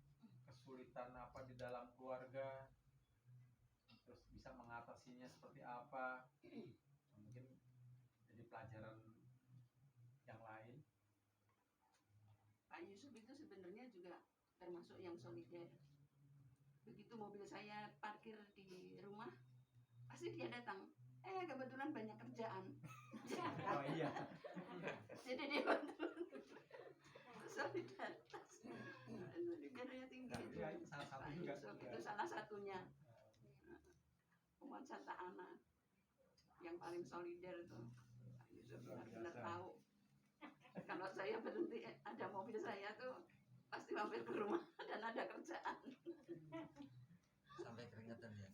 S4: kesulitan apa di dalam keluarga, terus bisa mengatasinya seperti apa, mungkin jadi pelajaran yang lain.
S7: Pak Yusuf itu sebenarnya juga termasuk yang solider. Begitu mobil saya parkir di rumah, pasti dia datang. Kebetulan banyak kerjaan.
S4: Oh iya.
S7: Jadi dia bantu. Solidaritas. Solidarnya tinggi itu.
S4: Ya, salah satu
S7: Pak
S4: juga.
S7: Yusuf itu salah satunya. Umat Santa Ana yang paling solider itu. Pak Yusuf benar-benar tahu. Kalau saya berhenti ada mobil saya tuh pasti mampir ke rumah dan ada kerjaan.
S5: Sampai keringetan ya.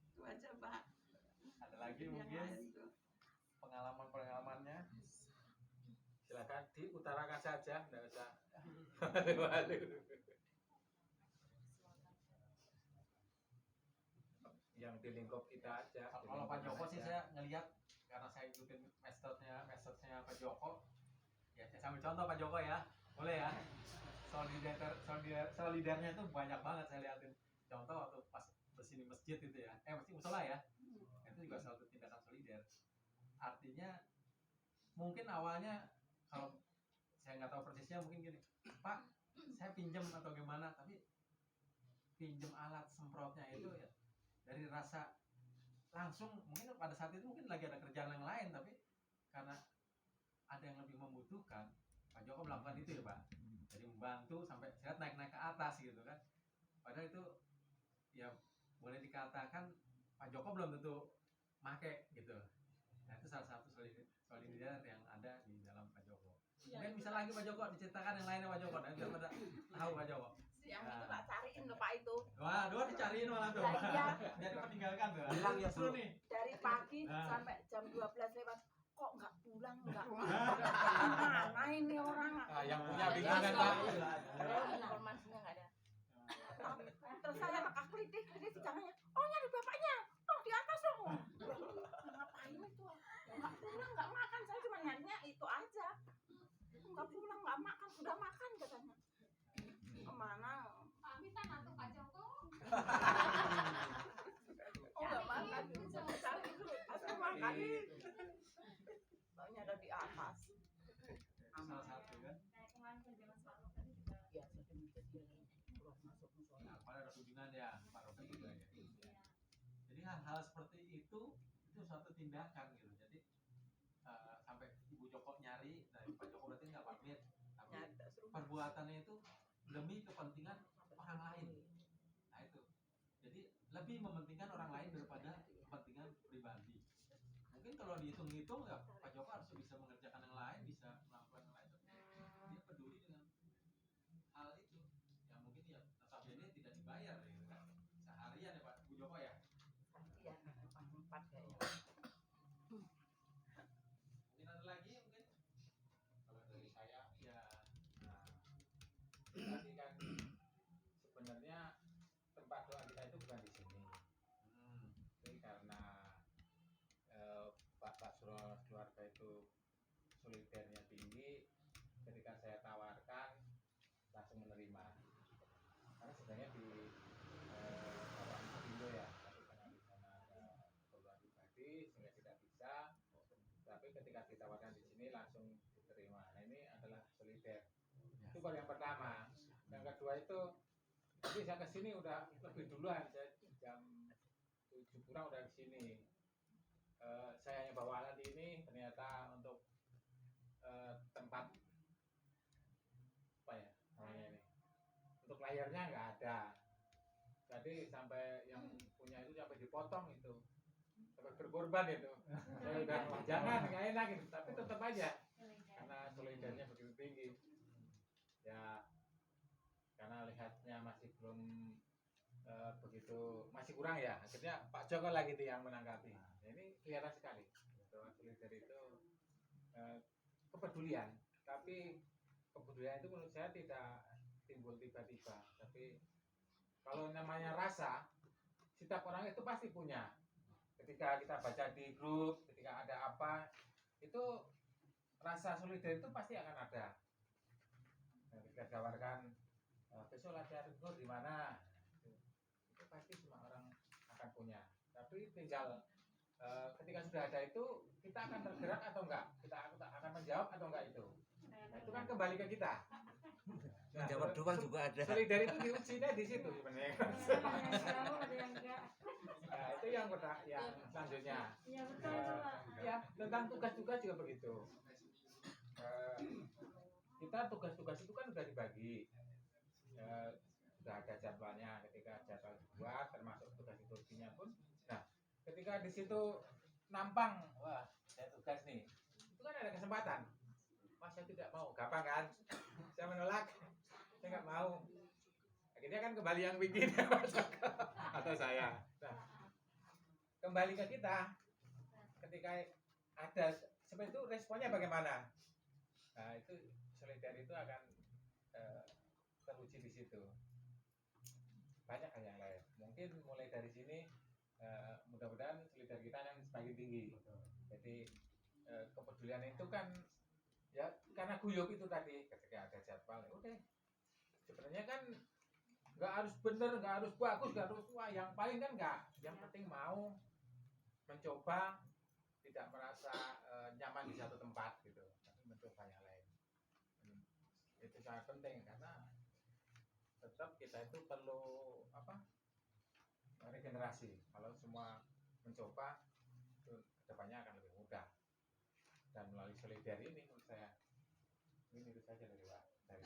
S7: Itu aja Pak.
S4: Ada lagi
S7: Yang
S4: mungkin
S7: lain tuh.
S4: pengalamannya?
S3: Silakan diutarakan saja, enggak usah. Yang di lingkup kita aja.
S4: Kalau Pak Joko sih saya ngelihat, karena saya ikutin message-nya Pak Joko. Ya, saya sambil contoh Pak Joko ya. Boleh ya? Solidarnya itu banyak banget saya lihatin. Contoh waktu pas bersih masjid itu ya. Mesti musola ya. Itu juga salah satu tindakan solider. Artinya mungkin awalnya kalau saya nggak tahu persisnya mungkin gini, Pak, saya pinjam atau gimana, tapi pinjam alat semprotnya itu ya dari rasa langsung, mungkin pada saat itu mungkin lagi ada kerjaan yang lain, tapi karena ada yang lebih membutuhkan, Pak Joko melakukan itu ya Pak. Jadi membantu sampai saya naik-naik ke atas gitu kan. Padahal itu ya boleh dikatakan Pak Joko belum tentu make gitu. Nah itu salah satu solidaritas yang ada di dalam Pak Joko. Mungkin bisa lagi Pak Joko diceritakan yang lainnya Pak Joko. Nanti pada tahu Pak Joko.
S7: Yang itu tak cariin loh Pak itu.
S4: Wah, dua dicariin malah tuh.
S7: Iya.
S4: Jadi meninggalkan tuh.
S6: Bilang ya,
S4: Seru
S6: Bu.
S4: nih.
S7: Dari pagi
S4: Nah.
S7: sampai jam 12 lewat kok nggak pulang mana ini orang.
S3: Yang punya bingung kan Pak.
S7: Informasinya nggak ada. Terus saya pakai kritik di jalannya. Oh nyari bapaknya. Oh di atas dong. Ngapain itu? Nggak pulang nggak makan. Saya cuma nyarinya itu aja. Nggak pulang nggak makan. Sudah makan katanya. Kemana?
S2: Pak minta nanti Pak Joko.
S7: Oh nggak makan. Cari dulu. Asal makan. Taunya ada di atas.
S4: Salah satu kan.
S2: Kayak kemarin kan zaman Pak Rokan juga.
S7: Ya sudah menjadi keluar masuk musola.
S4: Nah, pada ada kunjungan ya Pak Rokan juga ya.
S2: Iya.
S4: Jadi hal-hal seperti itu suatu tindakan gitu. Jadi sampai Ibu Joko nyari, dari Pak Joko berarti nggak pamit, tapi perbuatannya itu demi kepentingan orang lain. Nah itu, jadi lebih mementingkan orang lain daripada kepentingan pribadi. Mungkin kalau dihitung-hitung ya Pak Joko harus bisa mengerjakan yang lain, bisa melakukan yang lain, tapi dia peduli dengan hal itu. Ya mungkin ya notabene tidak dibayar gitu kan. Seharian ya Pak Bu Joko ya.
S7: Iya, 4 kayaknya.
S4: Mungkin ada lagi mungkin.
S3: Kalau dari saya,
S4: Ya.
S3: nah, tadi kan sebenarnya tempat doa kita itu bukan di sini. Tapi karena Pak Surah keluarga itu solidernya tinggi, ketika saya tawarkan langsung menerima. Karena sebenarnya di Bapak Indo ya, tapi karena di sana ada keperluan pribadi sehingga tidak bisa. Tapi ketika ditawarkan di sini langsung diterima. Nah ini adalah solider. Itu baru yang pertama. Yang kedua itu, tapi saya kesini udah lebih duluan. Saya jam 7 kurang udah di sini. Saya hanya bawa alat ini, ternyata untuk tempat apa ya namanya ini, untuk layarnya nggak ada. Jadi sampai yang punya itu sampai dipotong itu, sampai berkorban itu. Saya udah "Wah, jangan, nggak enak gitu, tapi tetap aja karena solidarnya begitu tinggi. Ya karena lihatnya masih belum begitu, masih kurang ya, akhirnya Pak Joko lagi itu yang menanggapi. Ya, ini kelihatan sekali bahwa solidar itu kepedulian, tapi kepedulian itu menurut saya tidak timbul tiba-tiba, tapi kalau namanya rasa, setiap orang itu pasti punya. Ketika kita baca di grup, ketika ada apa, itu rasa solidar itu pasti akan ada. Nah, ketika tawarkan besok latihan tur di mana, itu pasti semua orang akan punya. Tapi tinggal ketika sudah ada itu, kita akan tergerak atau enggak, kita akan menjawab atau enggak itu. Nah, itu kan kembali ke kita. Nah,
S5: Jawab doang juga ada.
S3: solidar itu diujinya di situ sebenarnya.
S8: Ada yang enggak.
S3: Nah, itu yang selanjutnya.
S8: Iya betul itu Pak.
S3: Ya, tentang tugas-tugas juga begitu. Kita tugas-tugas itu kan sudah dibagi. Sudah ada jadwalnya, ketika jadwal dibuat, termasuk tugas liturginya pun. Nah, ketika di situ nampang, wah, saya tugas nih. Itu kan ada kesempatan. Mas, saya tidak mau, gampang kan? Saya menolak, saya nggak mau. Akhirnya kan kembali yang bikin atau saya. Nah, kembali ke kita, ketika ada seperti itu, responnya bagaimana? Nah, itu solidar itu akan teruji di situ. Banyak hal yang lain. Mungkin mulai dari sini mudah-mudahan solidar kita yang semakin tinggi. Jadi kepedulian itu kan ya karena guyub itu tadi, ketika ada jadwal, ya udah. Sebenarnya kan nggak harus bener, nggak harus bagus, nggak harus wah, yang paling kan nggak. Yang penting mau mencoba, tidak merasa nyaman di satu tempat gitu, tapi mencoba yang lain. Itu sangat penting karena tetap kita itu perlu regenerasi. Kalau semua mencoba, itu kedepannya akan lebih mudah. Dan melalui solidar ini menurut saya, ini itu saja dari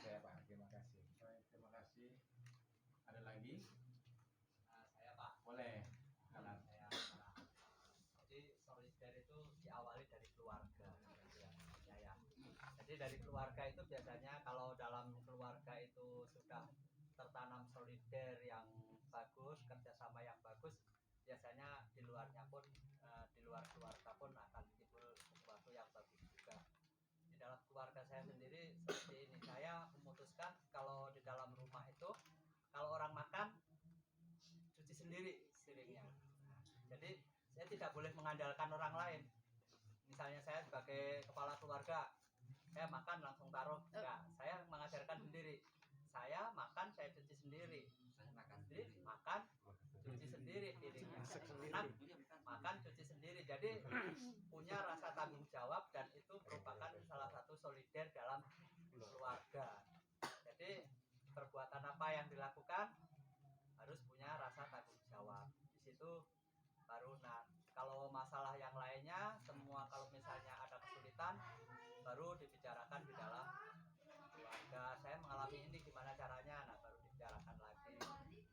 S3: saya Pak. Terima kasih.
S1: Baik, terima kasih. Ada lagi?
S9: Saya Pak,
S1: Boleh.
S9: kalau saya jadi solidar itu diawali dari keluarga ya. Jadi dari keluarga itu biasanya kalau dalam keluarga itu sudah tertanam solidar yang bagus, kerjasama yang bagus, biasanya di luarnya pun di luar keluarga pun akan timbul sesuatu yang bagus juga. Di dalam keluarga saya sendiri seperti ini, saya memutuskan kalau di dalam rumah itu kalau orang makan cuci sendiri piringnya. Jadi saya tidak boleh mengandalkan orang lain. Misalnya saya sebagai kepala keluarga, saya makan langsung taruh. Enggak, saya mengajarkan sendiri. Saya makan, saya cuci sendiri. Saya makan sendiri, makan, cuci sendiri piringnya. Anak makan, cuci sendiri. Jadi punya rasa tanggung jawab dan itu merupakan salah satu solidar dalam keluarga. Jadi perbuatan apa yang dilakukan harus punya rasa tanggung jawab. Di situ baru kalau masalah yang lainnya semua, kalau misalnya ada kesulitan baru dibicarakan di dalam keluarga. Saya mengalami ini gimana caranya, baru dibicarakan lagi.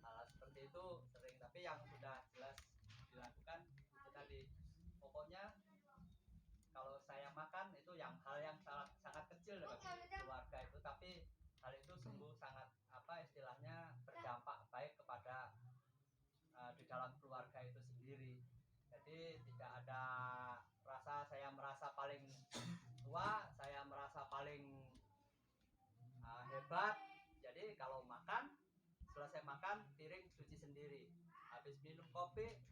S9: Hal seperti itu sering, tapi yang sudah jelas dilakukan itu tadi. Pokoknya kalau saya makan itu hal yang sangat kecil bagi keluarga itu, tapi hal itu sungguh sangat istilahnya berdampak baik kepada di dalam keluarga itu sendiri. Jadi tidak ada rasa saya merasa paling tua, saya merasa paling hebat. Jadi kalau makan, selesai makan piring cuci sendiri, habis minum kopi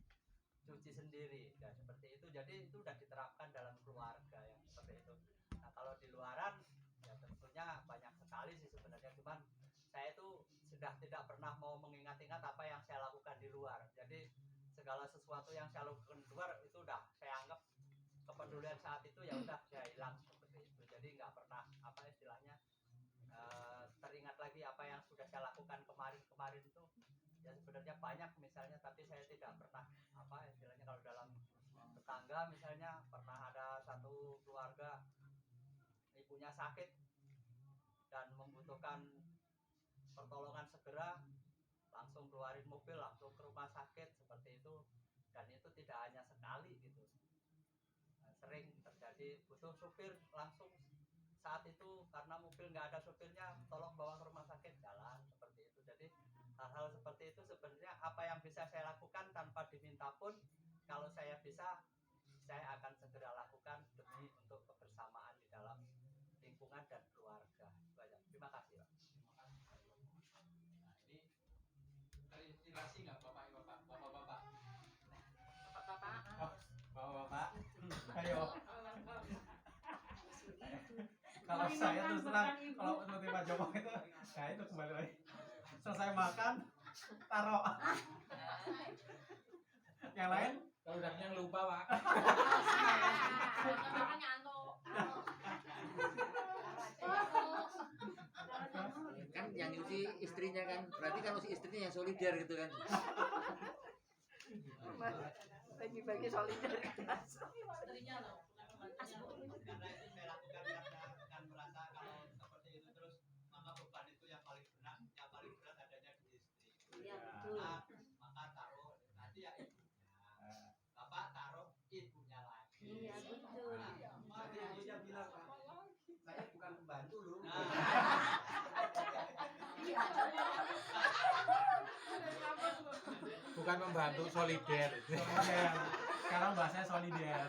S9: cuci sendiri, dan seperti itu. Jadi itu sudah diterapkan dalam keluarga yang seperti itu. Nah kalau di luaran ya tentunya banyak sekali sih sebenarnya, cuman saya itu sudah tidak pernah mau mengingat-ingat apa yang saya lakukan di luar. Jadi segala sesuatu yang saya lakukan di luar itu udah saya anggap kepedulian saat itu ya udah saya hilang seperti itu. Jadi nggak pernah istilahnya teringat lagi apa yang sudah saya lakukan kemarin itu. Ya sebenarnya banyak misalnya, tapi saya tidak pernah istilahnya kalau dalam tetangga misalnya pernah ada satu keluarga ibunya sakit dan membutuhkan pertolongan segera, langsung keluarin mobil langsung ke rumah sakit seperti itu. dan itu tidak hanya sekali gitu. Sering terjadi butuh supir langsung saat itu karena mobil nggak ada supirnya, tolong bawa ke rumah sakit, jalan seperti itu. Jadi hal-hal seperti itu sebenarnya apa yang bisa saya lakukan tanpa diminta pun, kalau saya bisa, saya akan segera lakukan demi untuk kebersamaan di dalam lingkungan dan keluarga. Itu aja. Terima kasih, Pak.
S3: Nah, ini terinspirasi nggak bapak-bapak? Bapak-bapak.
S4: Bapak, ayo. Kalau saya terus terang, kalau seperti Pak Joko itu, nah itu kembali lagi. Selesai makan, taruh. Yang lain?
S3: Kalau udah kenyang lupa, Pak.
S5: Kan yang nyuci istrinya kan, berarti kan si istrinya yang solidar gitu kan.
S7: Bagi-bagi solidaritas.
S9: Karena itu saya lakukan karena merasa kalau seperti itu terus maka beban itu yang paling berat adanya di istri.
S8: Iya, betul.
S9: Maka taruh nanti ya ibunya, bapak taruh ibunya lagi.
S8: Iya, betul.
S6: Nanti ibunya bilang, Pak, saya bukan pembantu loh.
S3: Bukan membantu, solider.
S4: Solider. Sekarang bahasanya solider.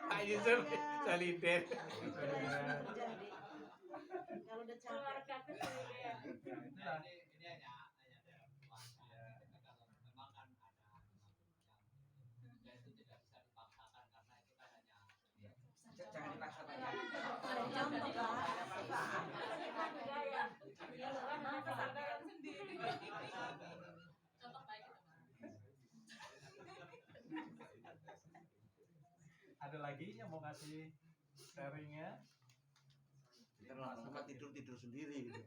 S3: Pak Yusuf solider.
S8: Kalau udah capek.
S9: Nah, ini hanya dalam keluarga. Kalau memang kan ada yang itu tidak bisa dipaksakan karena itu kan hanya
S6: Jangan dipaksa, Pak.
S2: Contoh baik itu.
S4: Ada lagi yang mau ngasih sharingnya?
S5: Kita lama-lama tidur sendiri gitu.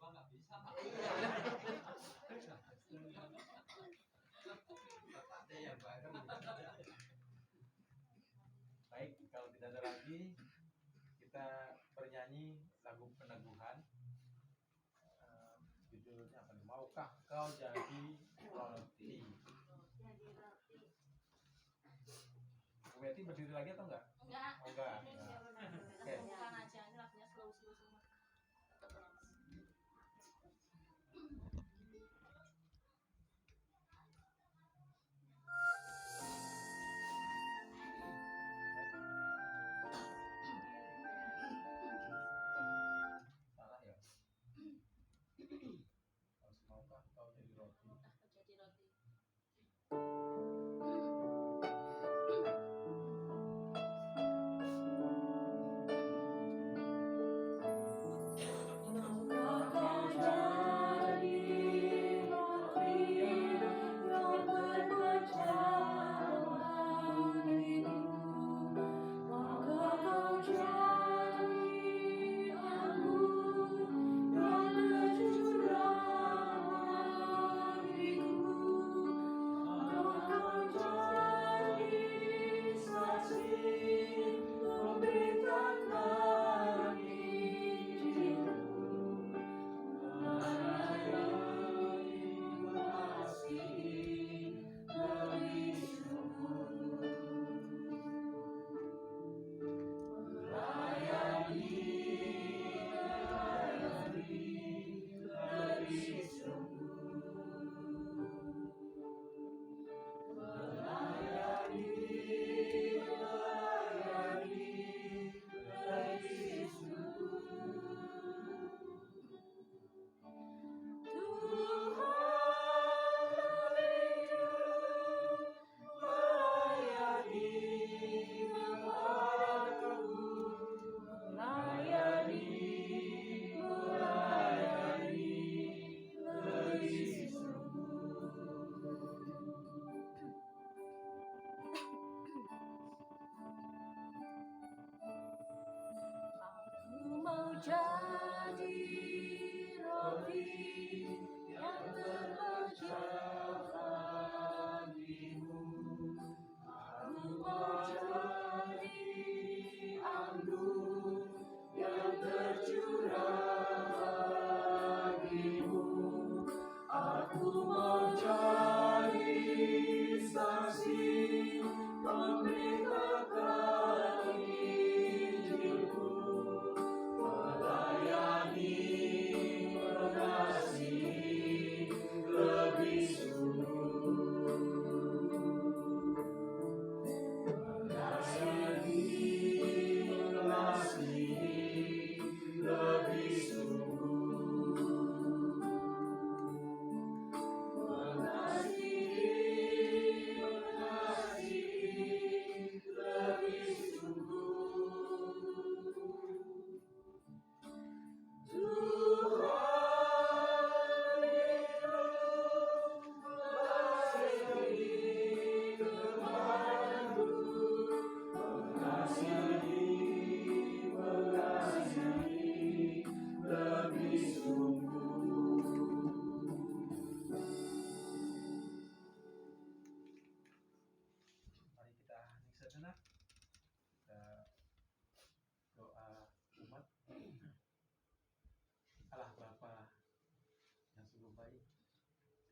S9: gua nggak bisa.
S4: Baik, kalau tidak ada lagi, kita bernyanyi lagu peneguhan. Judulnya apa nih? Maukah kau jadi roti? Bu Betty berdiri lagi atau enggak?
S2: Enggak.
S4: Oh, enggak.
S2: Ini
S4: Enggak.
S2: Oke. Bukan aja, ini lagunya slow semua.
S4: Salah ya? Maukah kau jadi roti?
S2: Jadi roti.
S8: Mau jadi roti yang terpecah bagimu. Aku mau jadi anggur yang tercurah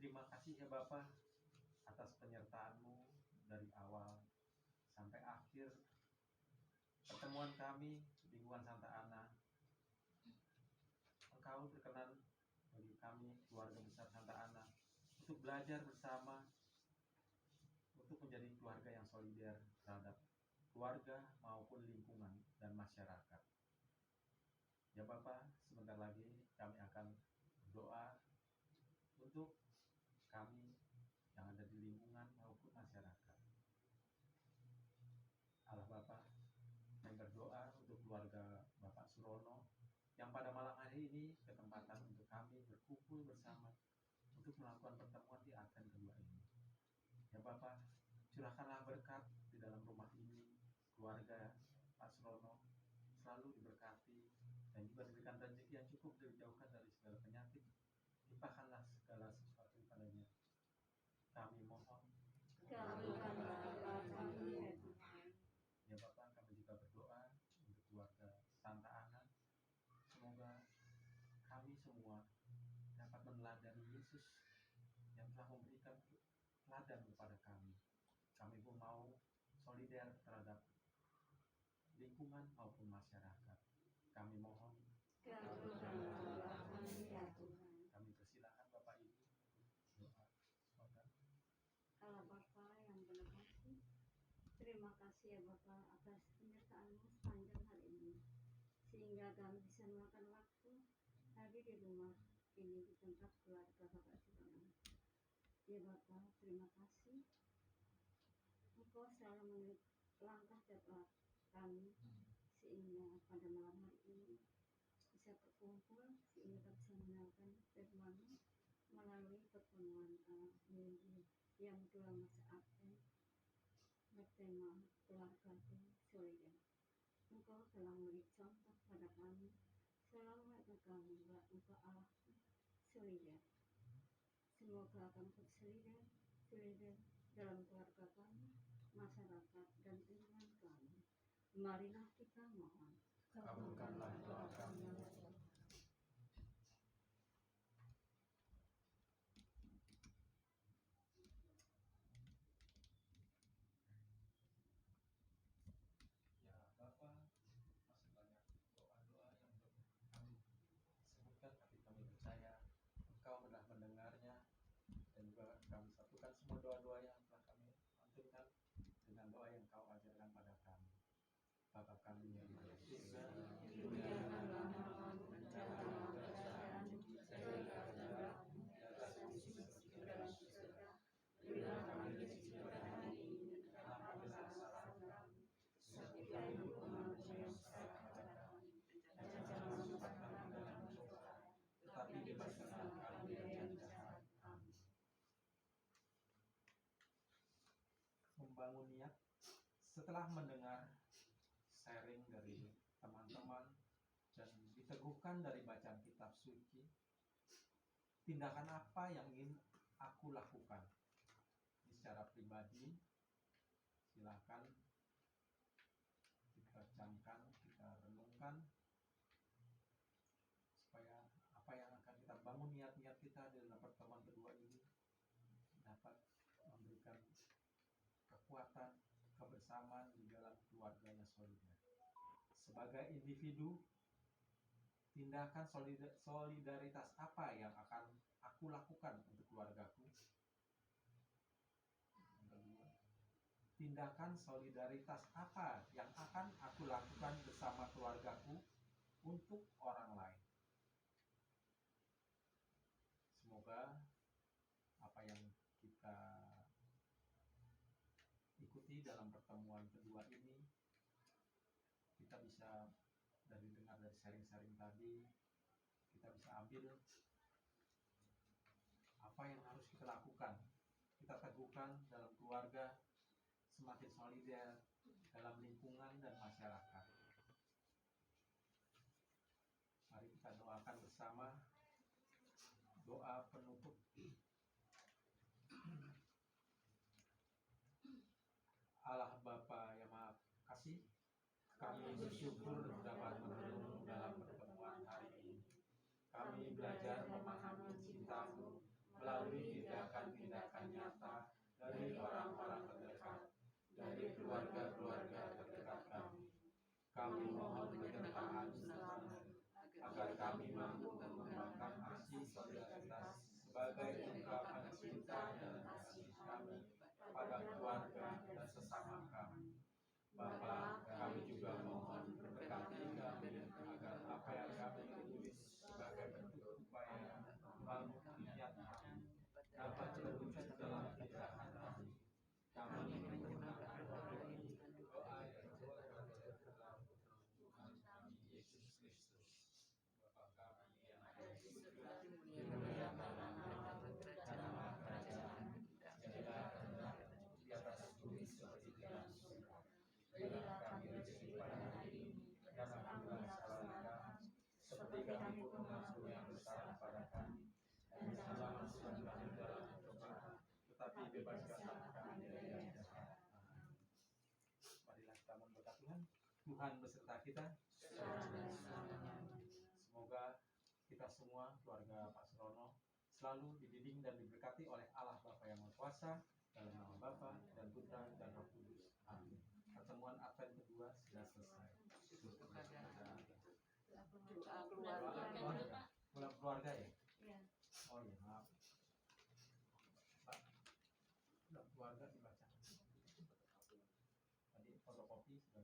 S4: Terima kasih ya Bapa atas penyertaan-Mu dari awal sampai akhir pertemuan kami di lingkungan Santa Ana. Engkau berkenan bagi kami keluarga besar Santa Ana untuk belajar bersama, untuk menjadi keluarga yang solider terhadap keluarga maupun lingkungan dan masyarakat. Ya Bapak, sebentar lagi kami akan berdoa untuk kami yang ada di lingkungan maupun masyarakat. Allah Bapa, kami berdoa untuk keluarga Bapak Surono yang pada malam hari ini kesempatan untuk kami berkumpul bersama untuk melakukan pertemuan di Advent kedua ini. Ya Bapak, curahkanlah berkat di dalam rumah ini, keluarga Pak Surono selalu diberkati dan juga diberikan rezeki yang cukup, dijauhkan dari segala penyakit. Limpahkanlah segala sesuatu padanya. Kami mohon. Ya Bapak, kami juga berdoa untuk keluarga Santa Ana. Semoga kami semua dapat meneladani Yesus yang telah memberikan teladan kepada kami. Kami pun mau solider terhadap lingkungan maupun masyarakat. Kami mohon. Kami persilakan Bapak Ibu doa.
S8: Allah Bapa yang berkasih, terima kasih ya Bapak atas penyertaan-Mu sepanjang hari ini, sehingga kami bisa melakukan waktu hadir di rumah ini di tempat keluarga Bapak Surono. Ya Bapak, terima kasih. Engkau selalu menurut langkah doa kami, sehingga pada malam hari ini bisa berkumpul, sehingga bisa mendengarkan firman-Mu melalui pertemuan minggu yang kedua masa Advent bertema keluarga solider. Engkau telah memberi contoh pada kami, selalu mengajar kami bahwa Engkau Allah solider. Semoga kami solider dalam keluarga kami, masyarakat dan lingkungan kami. Marilah kita mohon.
S4: Kabulkanlah doa kami. Ya Bapa, masih banyak doa-doa yang belum kami sebutkan, tapi kami percaya Engkau telah mendengarnya, dan juga kami satukan semua doa-doa yang telah kami lantunkan dengan doa yang Kau ajarkan pada kami. Bapa kami yang di surga, dimuliakanlah namamu, datanglah kerajaanmu, segala di atas bumi seperti dalam surga. Berilah kami rezeki pada hari ini, dan ampunilah kesalahan kami, seperti kami mengampuni yang bersalah kepada kami. Dan jangan masukkan kami dalam pencobaan, tetapi bebaskanlah kami dari yang jahat. Amin. Membangun niat setelah mendengar sharing dari teman-teman dan diteguhkan dari bacaan kitab suci, tindakan apa yang ingin aku lakukan? Ini secara pribadi, silakan kita camkan, kita renungkan, supaya apa yang akan kita bangun niat-niat kita dalam pertemuan kedua ini dapat memberikan kekuatan, kebersamaan di dalam keluarga yang solider. Sebagai individu, tindakan solidaritas apa yang akan aku lakukan untuk keluargaku? Yang kedua, tindakan solidaritas apa yang akan aku lakukan bersama keluargaku untuk orang lain? Semoga apa yang kita ikuti dalam pertemuan kedua ini, kita bisa dari dengar dari sharing-sharing tadi, kita bisa ambil apa yang harus kita lakukan, kita teguhkan dalam keluarga, semakin solider dalam lingkungan dan masyarakat. Mari kita doakan bersama doa penutup. Allah Bapa yang Maha Kasih, kami bersyukur dapat merenung dalam pertemuan hari ini. Kami belajar memahami cinta-Mu melalui
S1: kami mohon penyertaan agar kami mampu mengembangkan aksi solidaritas sebagai ungkapan cinta dan kasih kami pada keluarga dan sesama kami. Bapa, kami juga mohon berkati kami agar apa yang kami tulis sebagai bentuk upaya membangun niat kami dapat terwujud dalam tindakan kami. Kami menggunakan doa ini, doa yang Tuhan kami Yesus Kristus. Bapa kami yang ada di surga, dimuliakan namamu, datanglah kerajaan, jadilah kehendakmu di atas bumi seperti di dalam surga. Berilah kami rezeki pada hari ini, dan ampunilah kesalahan kami, seperti kami pun mengampuni yang bersalah pada kami. Dan janganlah masukkan kami ke dalam pencobaan, tetapi bebaskanlah kami dari yang jahat. Amin. Marilah kita berdoa. Tuhan beserta kita. Semoga kita semua, keluarga Pak Surono, selalu dibimbing dan diberkati oleh Allah Bapa yang Maha Kuasa, dalam nama Bapa dan Putra dan Roh Kudus. Amin. Pertemuan Advent kedua sudah selesai. Pulang keluarga ya?
S8: Iya.
S1: Oh iya, maaf. Pak, pulang keluarga dibaca. Tadi fotokopi sudah.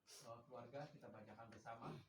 S1: Soal keluarga kita bacakan bersama.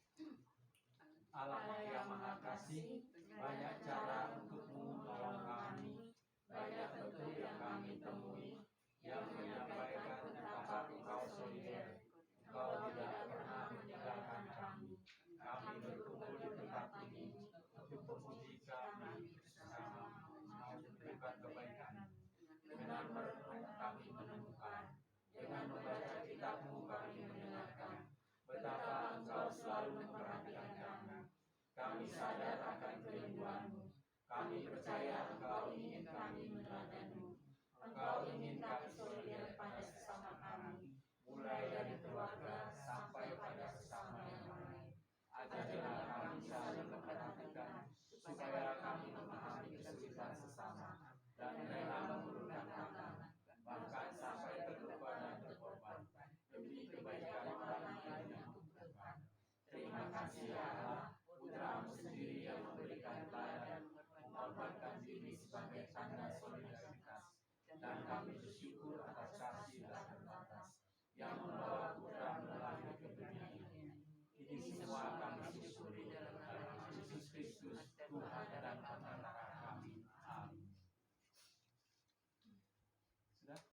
S1: Allah yang Maha Kasih, banyak cara untukmu menolong kami, banyak bentuk yang kami temui, yang menyampaikan betapa Engkau solider. Engkau tidak pernah meninggalkan kami. Kami berkumpul di tempat ini untuk memuji kami bersama, mau menunjukkan kebaikan. Dengan merenung kami menemukan, dengan membaca kitab-Mu kami mendengarkan betapa Engkau selalu memperhatikan kami. Kami sadar akan kerinduan-Mu. Kami percaya Engkau ingin kami meneladani-Mu. Engkau ingin kami solider pada sesama kami, mulai dari keluarga sampai pada sesama yang lain. Ajarlah kami saling memperhatikan, supaya kami memahami kesulitan sesama dan rela mengulurkan tangan, bahkan sampai terluka dan berkorban demi kebaikan orang lain yang membutuhkan. Terima kasih ya